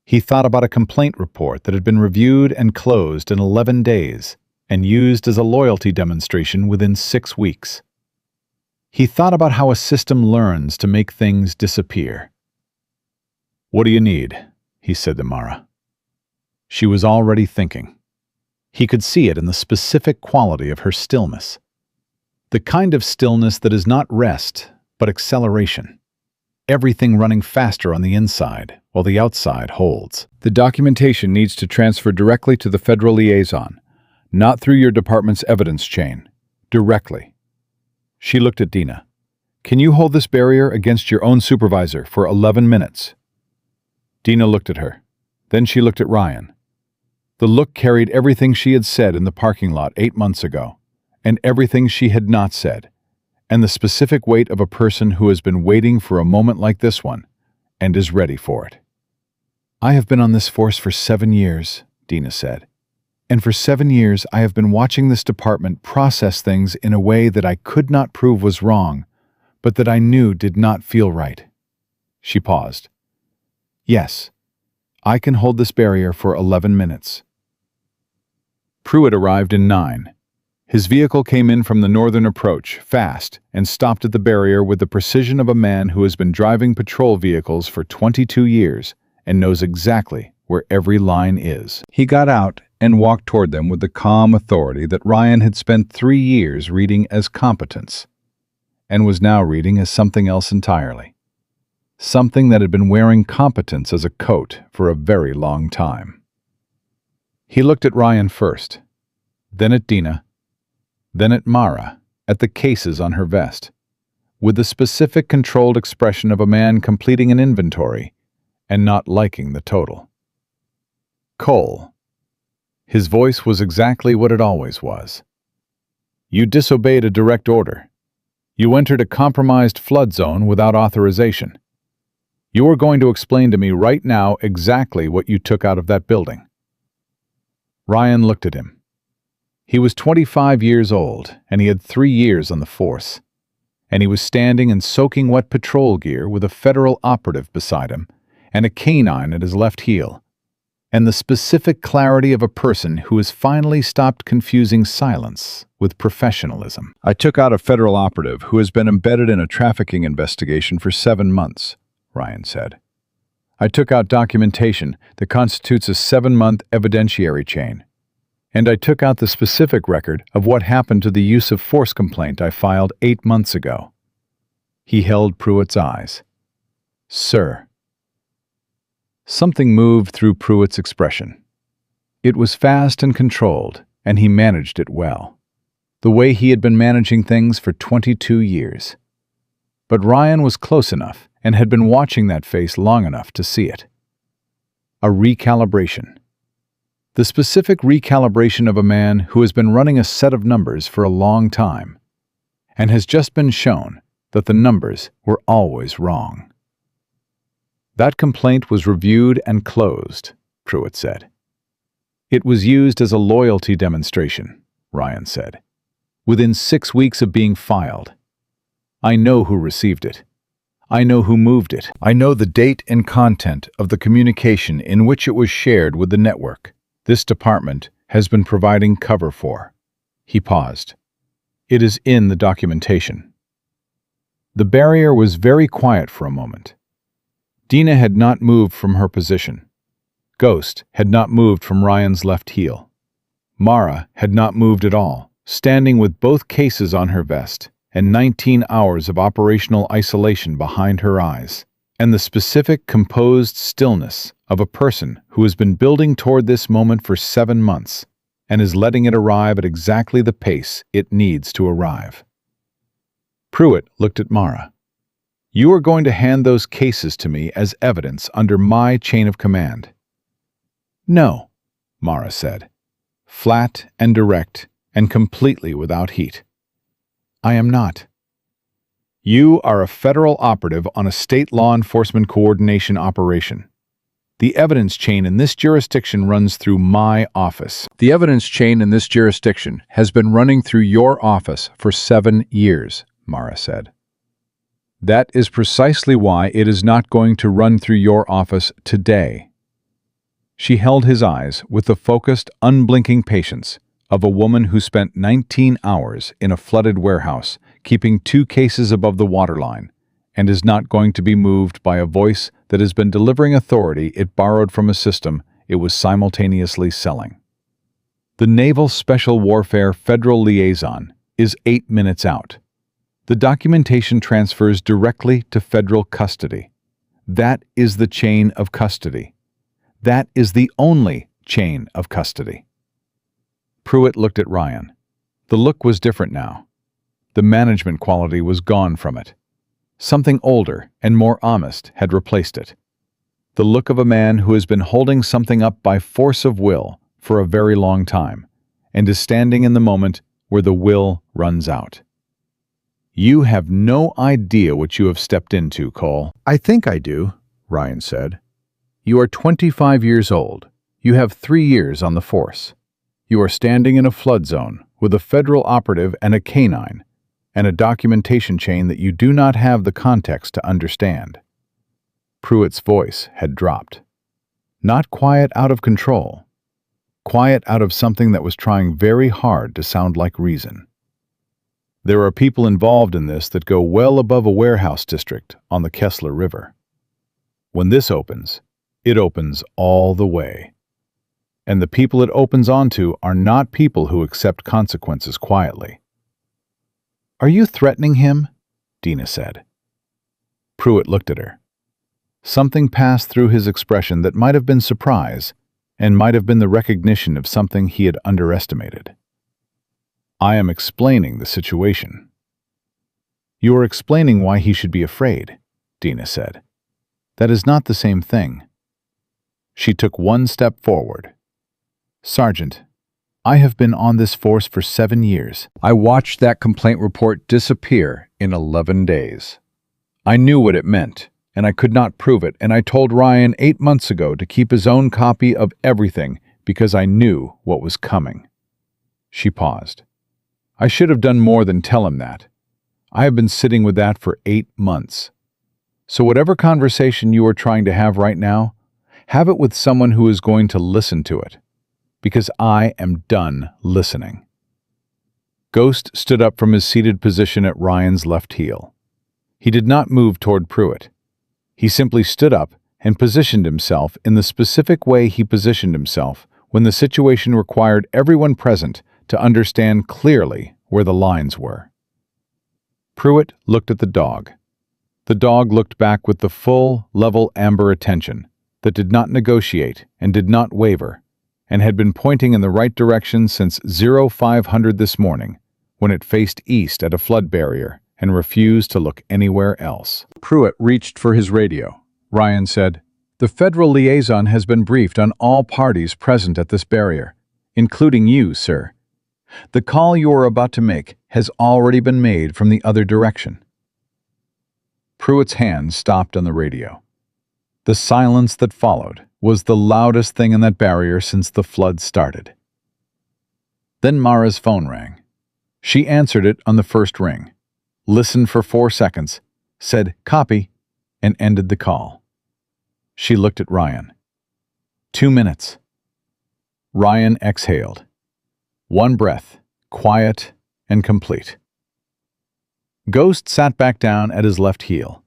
He thought about a complaint report that had been reviewed and closed in 11 days and used as a loyalty demonstration within 6 weeks. He thought about how a system learns to make things disappear. "What do you need?" he said to Mara. She was already thinking. He could see it in the specific quality of her stillness. The kind of stillness that is not rest, but acceleration. Everything running faster on the inside, while the outside holds. "The documentation needs to transfer directly to the federal liaison, not through your department's evidence chain. Directly." She looked at Dina. "Can you hold this barrier against your own supervisor for 11 minutes? Dina looked at her. Then she looked at Ryan. The look carried everything she had said in the parking lot 8 months ago, and everything she had not said, and the specific weight of a person who has been waiting for a moment like this one, and is ready for it. "I have been on this force for 7 years," Dina said. "And for 7 years I have been watching this department process things in a way that I could not prove was wrong, but that I knew did not feel right." She paused. "Yes, I can hold this barrier for 11 minutes. Pruitt arrived in 9. His vehicle came in from the northern approach, fast, and stopped at the barrier with the precision of a man who has been driving patrol vehicles for 22 years and knows exactly where every line is. He got out and walked toward them with the calm authority that Ryan had spent 3 years reading as competence, and was now reading as something else entirely. Something that had been wearing competence as a coat for a very long time. He looked at Ryan first, then at Dina, then at Mara, at the cases on her vest, with the specific controlled expression of a man completing an inventory and not liking the total. "Cole." His voice was exactly what it always was. "You disobeyed a direct order. You entered a compromised flood zone without authorization. You are going to explain to me right now exactly what you took out of that building." Ryan looked at him. He was 25 years old, and he had 3 years on the force. And he was standing in soaking wet patrol gear with a federal operative beside him, and a canine at his left heel, and the specific clarity of a person who has finally stopped confusing silence with professionalism. "I took out a federal operative who has been embedded in a trafficking investigation for 7 months, Ryan said. "I took out documentation that constitutes a 7-month evidentiary chain. And I took out the specific record of what happened to the use of force complaint I filed 8 months ago." He held Pruitt's eyes. "Sir." Something moved through Pruitt's expression. It was fast and controlled, and he managed it well. The way he had been managing things for 22 years. But Ryan was close enough and had been watching that face long enough to see it. A recalibration. The specific recalibration of a man who has been running a set of numbers for a long time, and has just been shown that the numbers were always wrong. "That complaint was reviewed and closed," Pruitt said. "It was used as a loyalty demonstration," Ryan said, "within 6 weeks of being filed. I know who received it. I know who moved it. I know the date and content of the communication in which it was shared with the network this department has been providing cover for." He paused. "It is in the documentation." The barrier was very quiet for a moment. Dina had not moved from her position. Ghost had not moved from Ryan's left heel. Mara had not moved at all, standing with both cases on her vest and 19 hours of operational isolation behind her eyes, and the specific composed stillness of a person who has been building toward this moment for 7 months and is letting it arrive at exactly the pace it needs to arrive. Pruitt looked at Mara. "You are going to hand those cases to me as evidence under my chain of command." "No," Mara said, flat and direct and completely without heat. "I am not." "You are a federal operative on a state law enforcement coordination operation. The evidence chain in this jurisdiction runs through my office." "The evidence chain in this jurisdiction has been running through your office for 7 years, Mara said. "That is precisely why it is not going to run through your office today." She held his eyes with the focused, unblinking patience of a woman who spent 19 hours in a flooded warehouse, keeping 2 cases above the waterline, and is not going to be moved by a voice that has been delivering authority it borrowed from a system it was simultaneously selling. The Naval Special Warfare Federal Liaison is 8 minutes out. The documentation transfers directly to federal custody. That is the chain of custody. That is the only chain of custody. Pruitt looked at Ryan. The look was different now. The management quality was gone from it. Something older and more honest had replaced it. The look of a man who has been holding something up by force of will for a very long time, and is standing in the moment where the will runs out. You have no idea what you have stepped into, Cole. I think I do, Ryan said. You are 25 years old. You have 3 years on the force. You are standing in a flood zone with a federal operative and a canine, and a documentation chain that you do not have the context to understand. Pruitt's voice had dropped. Not quiet out of control. Quiet out of something that was trying very hard to sound like reason. There are people involved in this that go well above a warehouse district on the Kessler River. When this opens, it opens all the way. And the people it opens onto are not people who accept consequences quietly. Are you threatening him? Dina said. Pruitt looked at her. Something passed through his expression that might have been surprise, and might have been the recognition of something he had underestimated. I am explaining the situation. You are explaining why he should be afraid, Dina said. That is not the same thing. She took one step forward. Sergeant, I have been on this force for 7 years. I watched that complaint report disappear in 11 days. I knew what it meant, and I could not prove it, and I told Ryan 8 months ago to keep his own copy of everything because I knew what was coming. She paused. I should have done more than tell him that. I have been sitting with that for 8 months. So whatever conversation you are trying to have right now, have it with someone who is going to listen to it, because I am done listening. Ghost stood up from his seated position at Ryan's left heel. He did not move toward Pruitt. He simply stood up and positioned himself in the specific way he positioned himself when the situation required everyone present to understand clearly where the lines were. Pruitt looked at the dog. The dog looked back with the full, level amber attention that did not negotiate and did not waver, and had been pointing in the right direction since 0500 this morning, when it faced east at a flood barrier and refused to look anywhere else. Pruitt reached for his radio. Ryan said, "The federal liaison has been briefed on all parties present at this barrier, including you, sir. The call you are about to make has already been made from the other direction." Pruitt's hand stopped on the radio. The silence that followed was the loudest thing in that barrier since the flood started. Then Mara's phone rang. She answered it on the first ring, listened for 4 seconds, said "copy," and ended the call. She looked at Ryan. 2 minutes. Ryan exhaled. One breath, quiet and complete. Ghost sat back down at his left heel.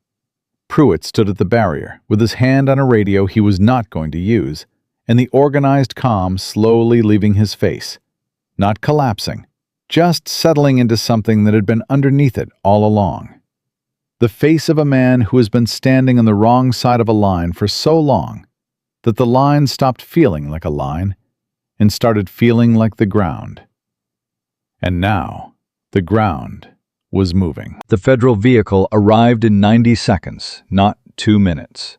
Pruitt stood at the barrier, with his hand on a radio he was not going to use, and the organized calm slowly leaving his face, not collapsing, just settling into something that had been underneath it all along. The face of a man who has been standing on the wrong side of a line for so long that the line stopped feeling like a line and started feeling like the ground. And now, the ground was moving. The federal vehicle arrived in 90 seconds, not 2 minutes.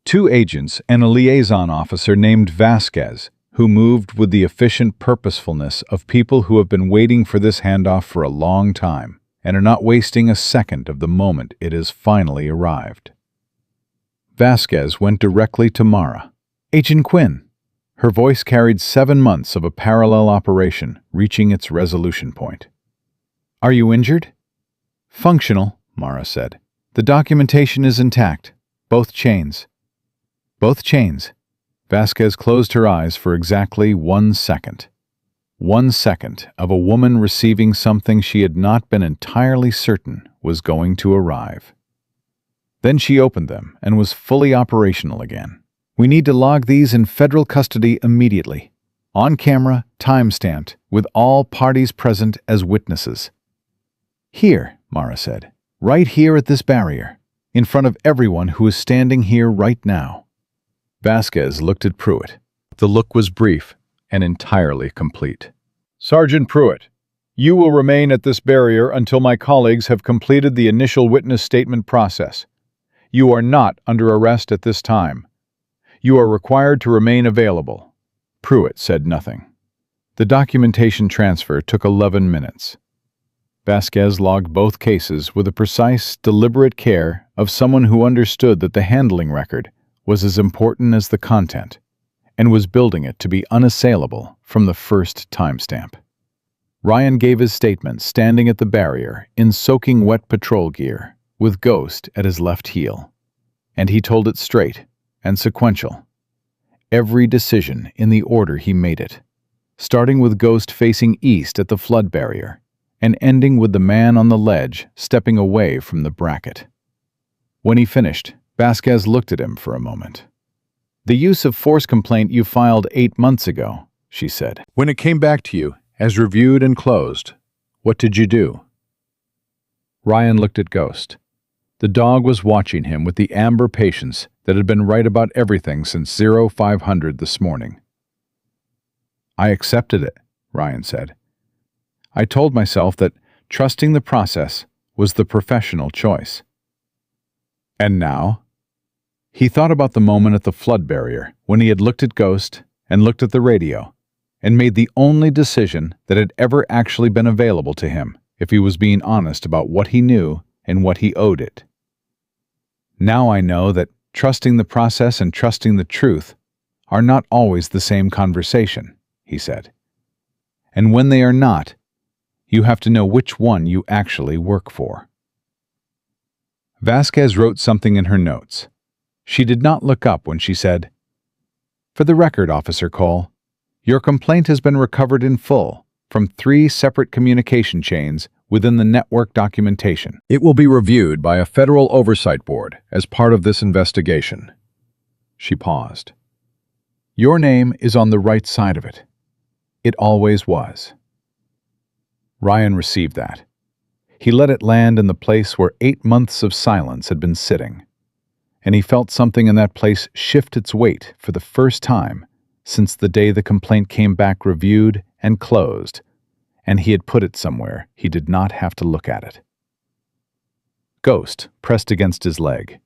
2 agents and a liaison officer named Vasquez, who moved with the efficient purposefulness of people who have been waiting for this handoff for a long time and are not wasting a second of the moment it has finally arrived. Vasquez went directly to Mara. "Agent Quinn." Her voice carried 7 months of a parallel operation reaching its resolution point. "Are you injured?" "Functional," Mara said. "The documentation is intact. Both chains." "Both chains." Vasquez closed her eyes for exactly 1 second. 1 second of a woman receiving something she had not been entirely certain was going to arrive. Then she opened them and was fully operational again. "We need to log these in federal custody immediately. On camera, time-stamped, with all parties present as witnesses." "Here," Mara said, "right here at this barrier, in front of everyone who is standing here right now." Vasquez looked at Pruitt. The look was brief and entirely complete. "Sergeant Pruitt, you will remain at this barrier until my colleagues have completed the initial witness statement process. You are not under arrest at this time. You are required to remain available. Pruitt said nothing. The documentation transfer took 11 minutes. Vasquez logged both cases with the precise, deliberate care of someone who understood that the handling record was as important as the content and was building it to be unassailable from the first timestamp. Ryan gave his statement standing at the barrier in soaking wet patrol gear with Ghost at his left heel. And he told it straight and sequential. Every decision in the order he made it, starting with Ghost facing east at the flood barrier and ending with the man on the ledge stepping away from the bracket. When he finished, Vasquez looked at him for a moment. "The use of force complaint you filed 8 months ago," she said. "When it came back to you, as reviewed and closed, what did you do?" Ryan looked at Ghost. The dog was watching him with the amber patience that had been right about everything since 0500 this morning. "I accepted it," Ryan said. "I told myself that trusting the process was the professional choice." "And now?" He thought about the moment at the flood barrier when he had looked at Ghost and looked at the radio and made the only decision that had ever actually been available to him if he was being honest about what he knew and what he owed it. "Now I know that trusting the process and trusting the truth are not always the same conversation," he said. "And when they are not, you have to know which one you actually work for." Vasquez wrote something in her notes. She did not look up when she said, "For the record, Officer Cole, your complaint has been recovered in full from 3 separate communication chains within the network documentation. It will be reviewed by a federal oversight board as part of this investigation." She paused. "Your name is on the right side of it. It always was." Ryan received that. He let it land in the place where 8 months of silence had been sitting, and he felt something in that place shift its weight for the first time since the day the complaint came back reviewed and closed, and he had put it somewhere he did not have to look at it. Ghost pressed against his leg.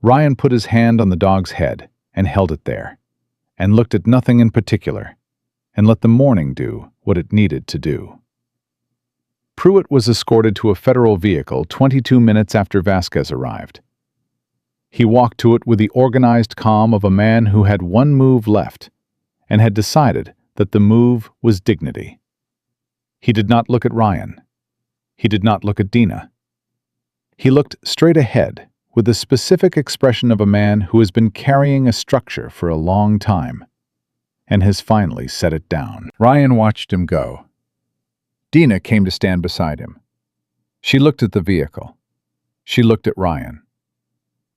Ryan put his hand on the dog's head and held it there, and looked at nothing in particular, and let the morning do what it needed to do. Pruitt was escorted to a federal vehicle 22 minutes after Vasquez arrived. He walked to it with the organized calm of a man who had one move left and had decided that the move was dignity. He did not look at Ryan. He did not look at Dina. He looked straight ahead with the specific expression of a man who has been carrying a structure for a long time and has finally set it down. Ryan watched him go. Dina came to stand beside him. She looked at the vehicle. She looked at Ryan.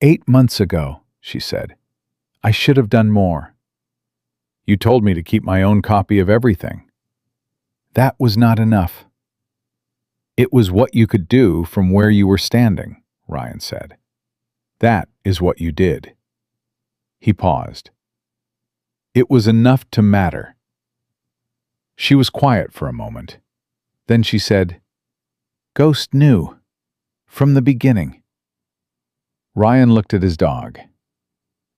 8 months ago, she said, "I should have done more. You told me to keep my own copy of everything. That was not enough." "It was what you could do from where you were standing," Ryan said. "That is what you did." He paused. "It was enough to matter." She was quiet for a moment. Then she said, "Ghost knew. From the beginning." Ryan looked at his dog.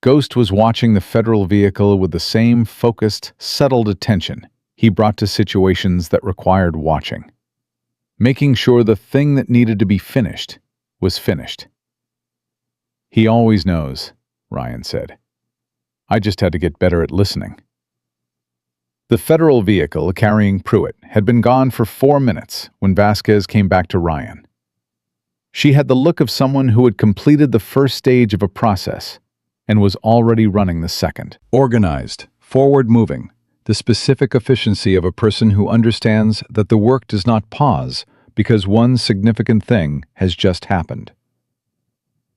Ghost was watching the federal vehicle with the same focused, settled attention he brought to situations that required watching, making sure the thing that needed to be finished was finished. "He always knows," Ryan said. "I just had to get better at listening." The federal vehicle carrying Pruitt had been gone for 4 minutes when Vasquez came back to Ryan. She had the look of someone who had completed the first stage of a process and was already running the second. Organized, forward-moving, the specific efficiency of a person who understands that the work does not pause because one significant thing has just happened.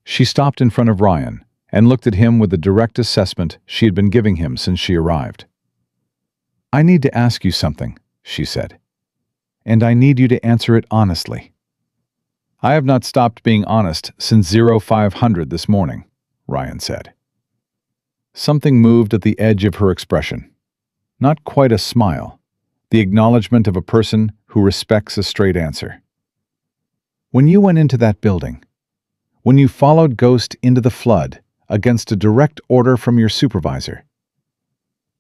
She stopped in front of Ryan and looked at him with the direct assessment she had been giving him since she arrived. "I need to ask you something," she said, "and I need you to answer it honestly." "I have not stopped being honest since 0500 this morning," Ryan said. Something moved at the edge of her expression. Not quite a smile, the acknowledgement of a person who respects a straight answer. "When you went into that building, when you followed Ghost into the flood against a direct order from your supervisor,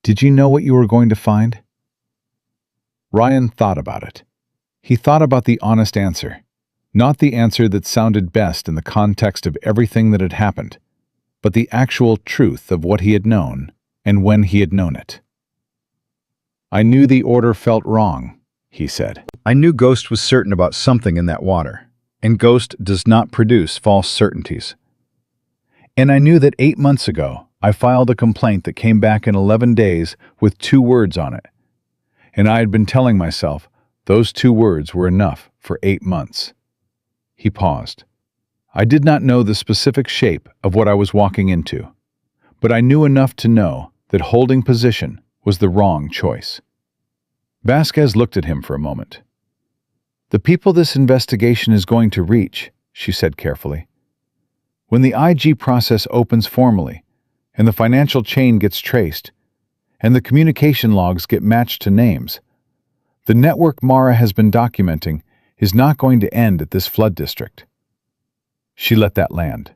Did you know what you were going to find? Ryan thought about it. He thought about the honest answer, not the answer that sounded best in the context of everything that had happened, but the actual truth of what he had known and when he had known it. I knew the order felt wrong, he said. I knew Ghost was certain about something in that water, and Ghost does not produce false certainties. And I knew that 8 months ago, I filed a complaint that came back in 11 days with 2 words on it. And I had been telling myself those 2 words were enough for 8 months. He paused. I did not know the specific shape of what I was walking into, but I knew enough to know that holding position was the wrong choice. Vasquez looked at him for a moment. The people this investigation is going to reach, she said carefully. When the IG process opens formally, and the financial chain gets traced, and the communication logs get matched to names, the network Mara has been documenting is not going to end at this flood district. She let that land.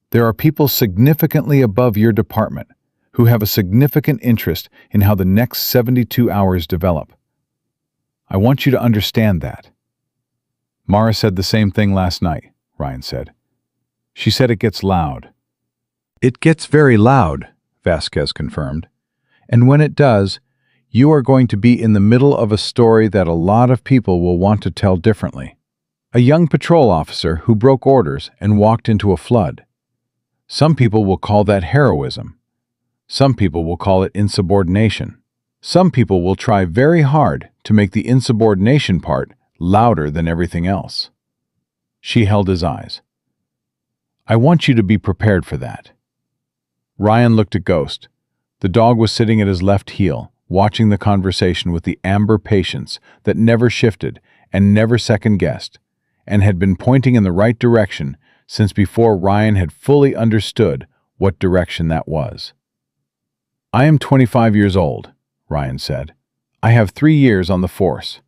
There are people significantly above your department who have a significant interest in how the next 72 hours develop. I want you to understand that. Mara said the same thing last night, Ryan said. She said it gets loud. It gets very loud, Vasquez confirmed. And when it does, you are going to be in the middle of a story that a lot of people will want to tell differently. A young patrol officer who broke orders and walked into a flood. Some people will call that heroism. Some people will call it insubordination. Some people will try very hard to make the insubordination part louder than everything else. She held his eyes. I want you to be prepared for that. Ryan looked at Ghost. The dog was sitting at his left heel, watching the conversation with the amber patience that never shifted and never second-guessed, and had been pointing in the right direction since before Ryan had fully understood what direction that was. I am 25 years old, Ryan said. I have 3 years on the force.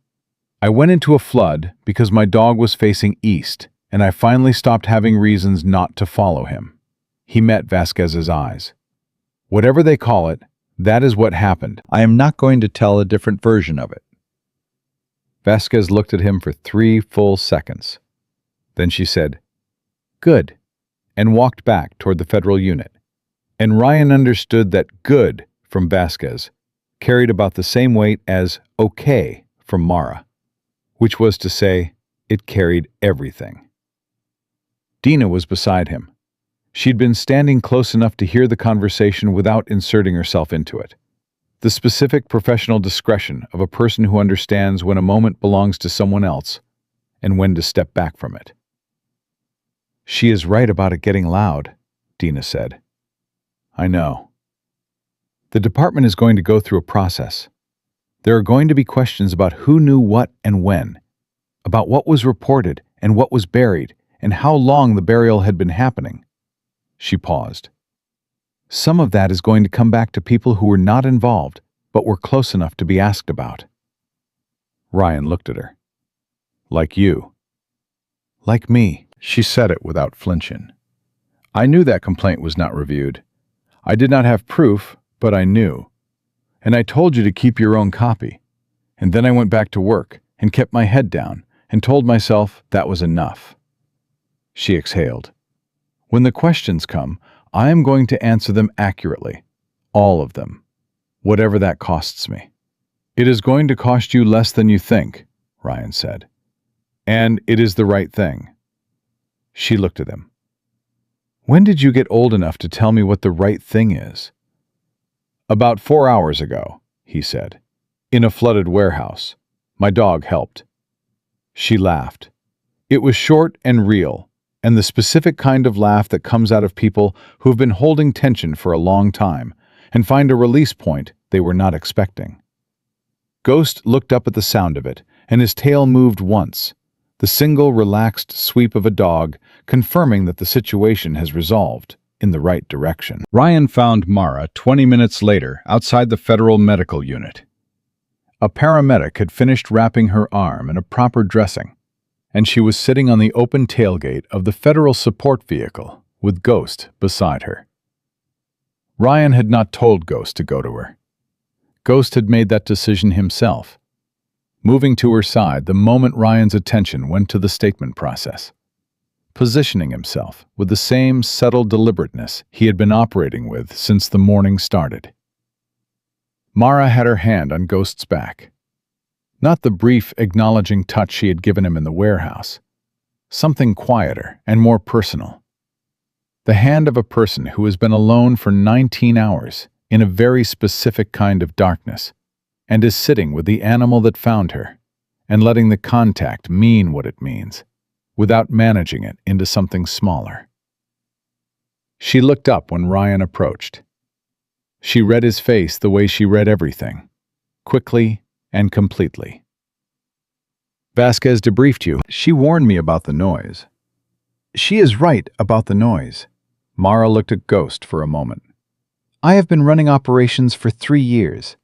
I went into a flood because my dog was facing east, and I finally stopped having reasons not to follow him. He met Vasquez's eyes. Whatever they call it, that is what happened. I am not going to tell a different version of it. Vasquez looked at him for 3 full seconds. Then she said, "Good," and walked back toward the federal unit. And Ryan understood that "good" from Vasquez carried about the same weight as "okay" from Mara, which was to say, it carried everything. Dina was beside him. She'd been standing close enough to hear the conversation without inserting herself into it. The specific professional discretion of a person who understands when a moment belongs to someone else and when to step back from it. She is right about it getting loud, Dina said. I know. The department is going to go through a process. There are going to be questions about who knew what and when, about what was reported and what was buried, and how long the burial had been happening. She paused. Some of that is going to come back to people who were not involved, but were close enough to be asked about. Ryan looked at her. Like you. Like me, she said it without flinching. I knew that complaint was not reviewed. I did not have proof, but I knew. And I told you to keep your own copy. And then I went back to work and kept my head down and told myself that was enough. She exhaled. When the questions come, I am going to answer them accurately. All of them. Whatever that costs me. It is going to cost you less than you think, Ryan said. And it is the right thing. She looked at him. When did you get old enough to tell me what the right thing is? About 4 hours ago, he said. In a flooded warehouse. My dog helped. She laughed. It was short and real, and the specific kind of laugh that comes out of people who have been holding tension for a long time and find a release point they were not expecting. Ghost looked up at the sound of it, and his tail moved once, the single relaxed sweep of a dog confirming that the situation has resolved in the right direction. Ryan found Mara 20 minutes later outside the Federal Medical Unit. A paramedic had finished wrapping her arm in a proper dressing, and she was sitting on the open tailgate of the Federal support vehicle with Ghost beside her. Ryan had not told Ghost to go to her. Ghost had made that decision himself, moving to her side the moment Ryan's attention went to the statement process, positioning himself with the same subtle deliberateness he had been operating with since the morning started. Mara had her hand on Ghost's back. Not the brief, acknowledging touch she had given him in the warehouse. Something quieter and more personal. The hand of a person who has been alone for 19 hours in a very specific kind of darkness, and is sitting with the animal that found her, and letting the contact mean what it means, without managing it into something smaller. She looked up when Ryan approached. She read his face the way she read everything, quickly and completely. Vasquez debriefed you. She warned me about the noise. She is right about the noise. Mara looked at Ghost for a moment. I have been running operations for 3 years.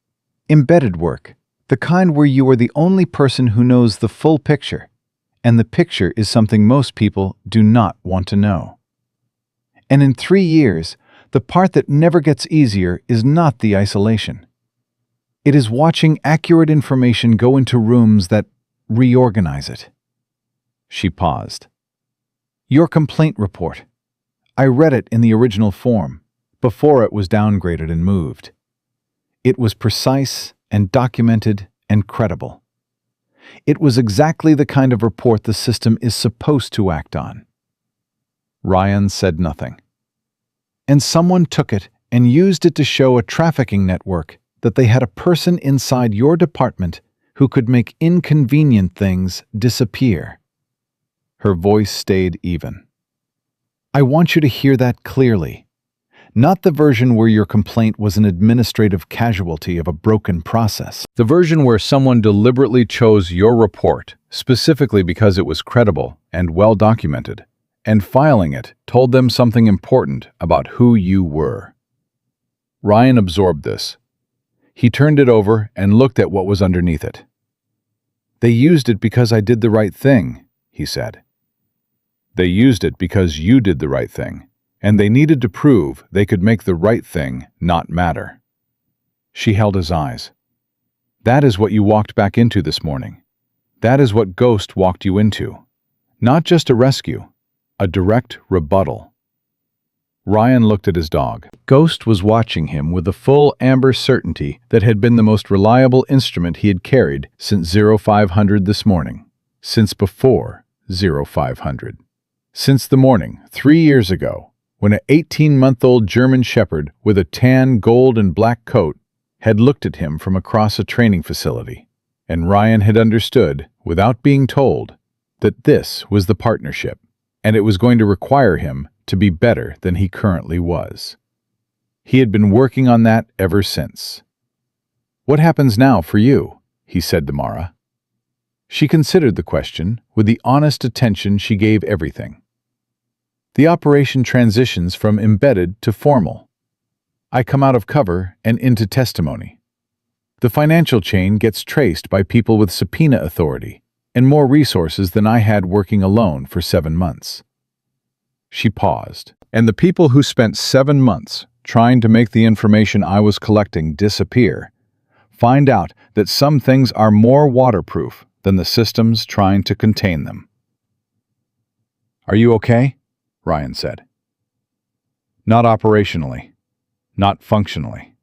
Embedded work, the kind where you are the only person who knows the full picture, and the picture is something most people do not want to know. And in 3 years, the part that never gets easier is not the isolation. It is watching accurate information go into rooms that reorganize it. She paused. Your complaint report. I read it in the original form, before it was downgraded and moved. It was precise and documented and credible. It was exactly the kind of report the system is supposed to act on. Ryan said nothing. And someone took it and used it to show a trafficking network that they had a person inside your department who could make inconvenient things disappear. Her voice stayed even. I want you to hear that clearly. Not the version where your complaint was an administrative casualty of a broken process. The version where someone deliberately chose your report, specifically because it was credible and well documented, and filing it told them something important about who you were. Ryan absorbed this. He turned it over and looked at what was underneath it. They used it because I did the right thing, he said. They used it because you did the right thing, and they needed to prove they could make the right thing not matter. She held his eyes. That is what you walked back into this morning. That is what Ghost walked you into. Not just a rescue, a direct rebuttal. Ryan looked at his dog. Ghost was watching him with the full amber certainty that had been the most reliable instrument he had carried since 0500 this morning. Since before 0500. Since the morning, 3 years ago, when an 18-month-old German shepherd with a tan, gold, and black coat had looked at him from across a training facility, and Ryan had understood, without being told, that this was the partnership, and it was going to require him to be better than he currently was. He had been working on that ever since. What happens now for you? He said to Mara. She considered the question with the honest attention she gave everything. The operation transitions from embedded to formal. I come out of cover and into testimony. The financial chain gets traced by people with subpoena authority and more resources than I had working alone for 7 months. She paused, and the people who spent 7 months trying to make the information I was collecting disappear find out that some things are more waterproof than the systems trying to contain them. Are you okay? Ryan said. Not operationally, not functionally.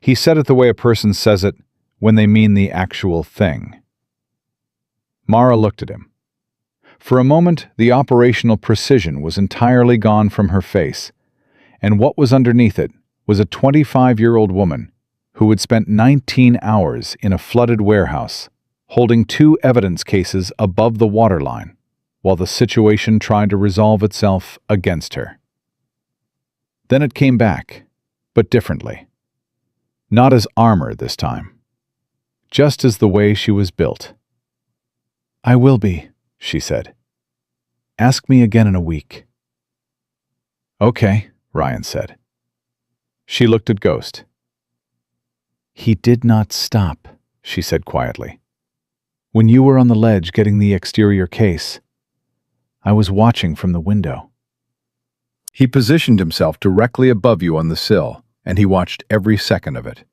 He said it the way a person says it when they mean the actual thing. Mara looked at him. For a moment, the operational precision was entirely gone from her face, and what was underneath it was a 25-year-old woman who had spent 19 hours in a flooded warehouse, holding 2 evidence cases above the waterline, while the situation tried to resolve itself against her. Then it came back, but differently. Not as armor this time. Just as the way she was built. I will be, she said. Ask me again in a week. Okay, Ryan said. She looked at Ghost. He did not stop, she said quietly. When you were on the ledge getting the exterior case, I was watching from the window. He positioned himself directly above you on the sill, and he watched every second of it.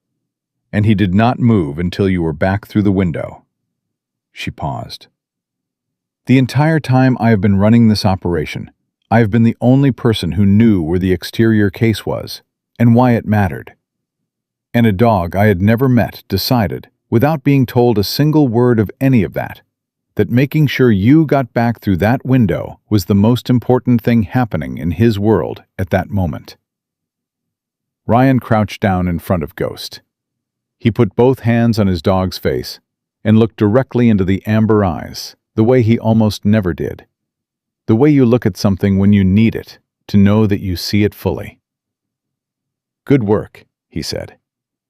And he did not move until you were back through the window. She paused. The entire time I have been running this operation, I have been the only person who knew where the exterior case was and why it mattered. And a dog I had never met decided, without being told a single word of any of that making sure you got back through that window was the most important thing happening in his world at that moment. Ryan crouched down in front of Ghost. He put both hands on his dog's face and looked directly into the amber eyes, the way he almost never did. The way you look at something when you need it, to know that you see it fully. "Good work," he said.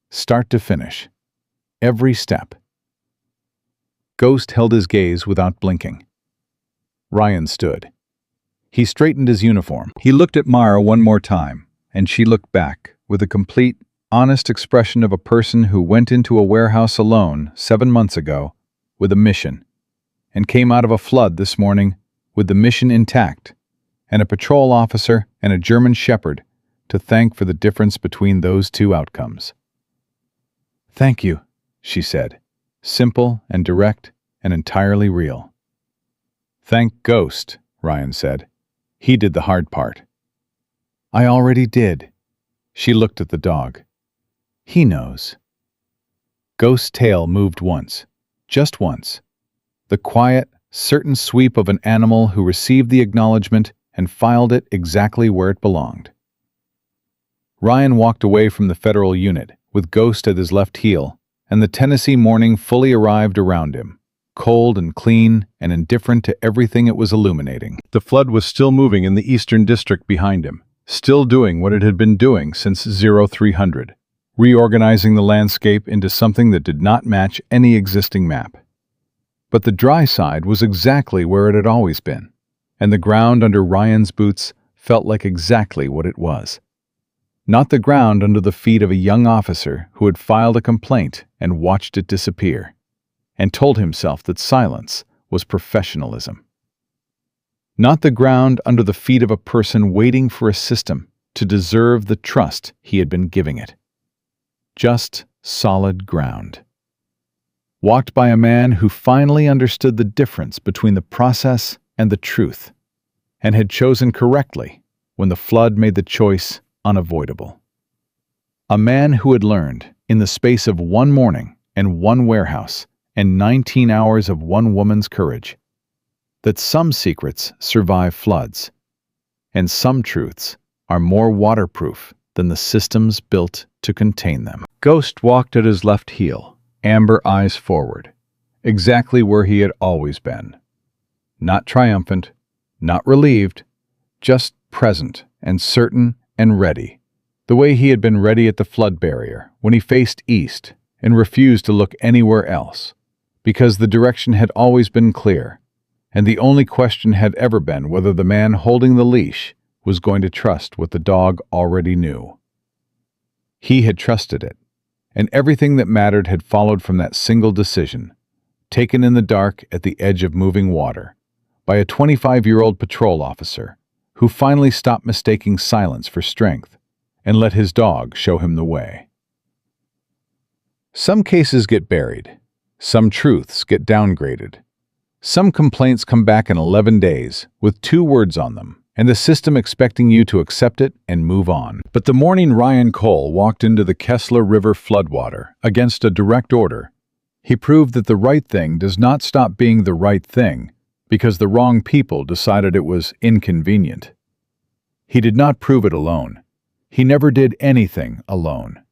"Start to finish. Every step." Ghost held his gaze without blinking. Ryan stood. He straightened his uniform. He looked at Mara one more time, and she looked back with a complete, honest expression of a person who went into a warehouse alone 7 months ago with a mission, and came out of a flood this morning with the mission intact, and a patrol officer and a German shepherd to thank for the difference between those two outcomes. "Thank you," she said, simple and direct and entirely real. "Thank Ghost," Ryan said. "He did the hard part." "I already did." She looked at the dog. "He knows." Ghost's tail moved once, just once. The quiet, certain sweep of an animal who received the acknowledgement and filed it exactly where it belonged. Ryan walked away from the federal unit, with Ghost at his left heel, and the Tennessee morning fully arrived around him, cold and clean and indifferent to everything it was illuminating. The flood was still moving in the Eastern District behind him, still doing what it had been doing since 0300, reorganizing the landscape into something that did not match any existing map. But the dry side was exactly where it had always been, and the ground under Ryan's boots felt like exactly what it was. Not the ground under the feet of a young officer who had filed a complaint and watched it disappear, and told himself that silence was professionalism. Not the ground under the feet of a person waiting for a system to deserve the trust he had been giving it. Just solid ground. Walked by a man who finally understood the difference between the process and the truth, and had chosen correctly when the flood made the choice unavoidable. A man who had learned, in the space of one morning and one warehouse and 19 hours of one woman's courage, that some secrets survive floods, and some truths are more waterproof than the systems built to contain them. Ghost walked at his left heel, amber eyes forward, exactly where he had always been. Not triumphant, not relieved, just present and certain and ready, the way he had been ready at the flood barrier when he faced east and refused to look anywhere else, because the direction had always been clear, and the only question had ever been whether the man holding the leash was going to trust what the dog already knew. He had trusted it, and everything that mattered had followed from that single decision, taken in the dark at the edge of moving water, by a 25-year-old patrol officer who finally stopped mistaking silence for strength and let his dog show him the way. Some cases get buried. Some truths get downgraded. Some complaints come back in 11 days with 2 words on them, and the system expecting you to accept it and move on. But the morning Ryan Cole walked into the Kessler River floodwater against a direct order, he proved that the right thing does not stop being the right thing because the wrong people decided it was inconvenient. He did not prove it alone. He never did anything alone.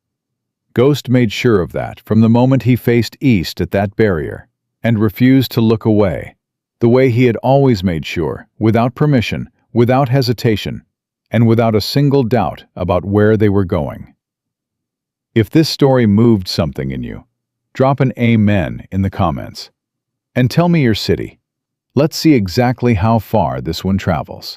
Ghost made sure of that from the moment he faced east at that barrier and refused to look away, the way he had always made sure, without permission, without hesitation, and without a single doubt about where they were going. If this story moved something in you, drop an amen in the comments. And tell me your city. Let's see exactly how far this one travels.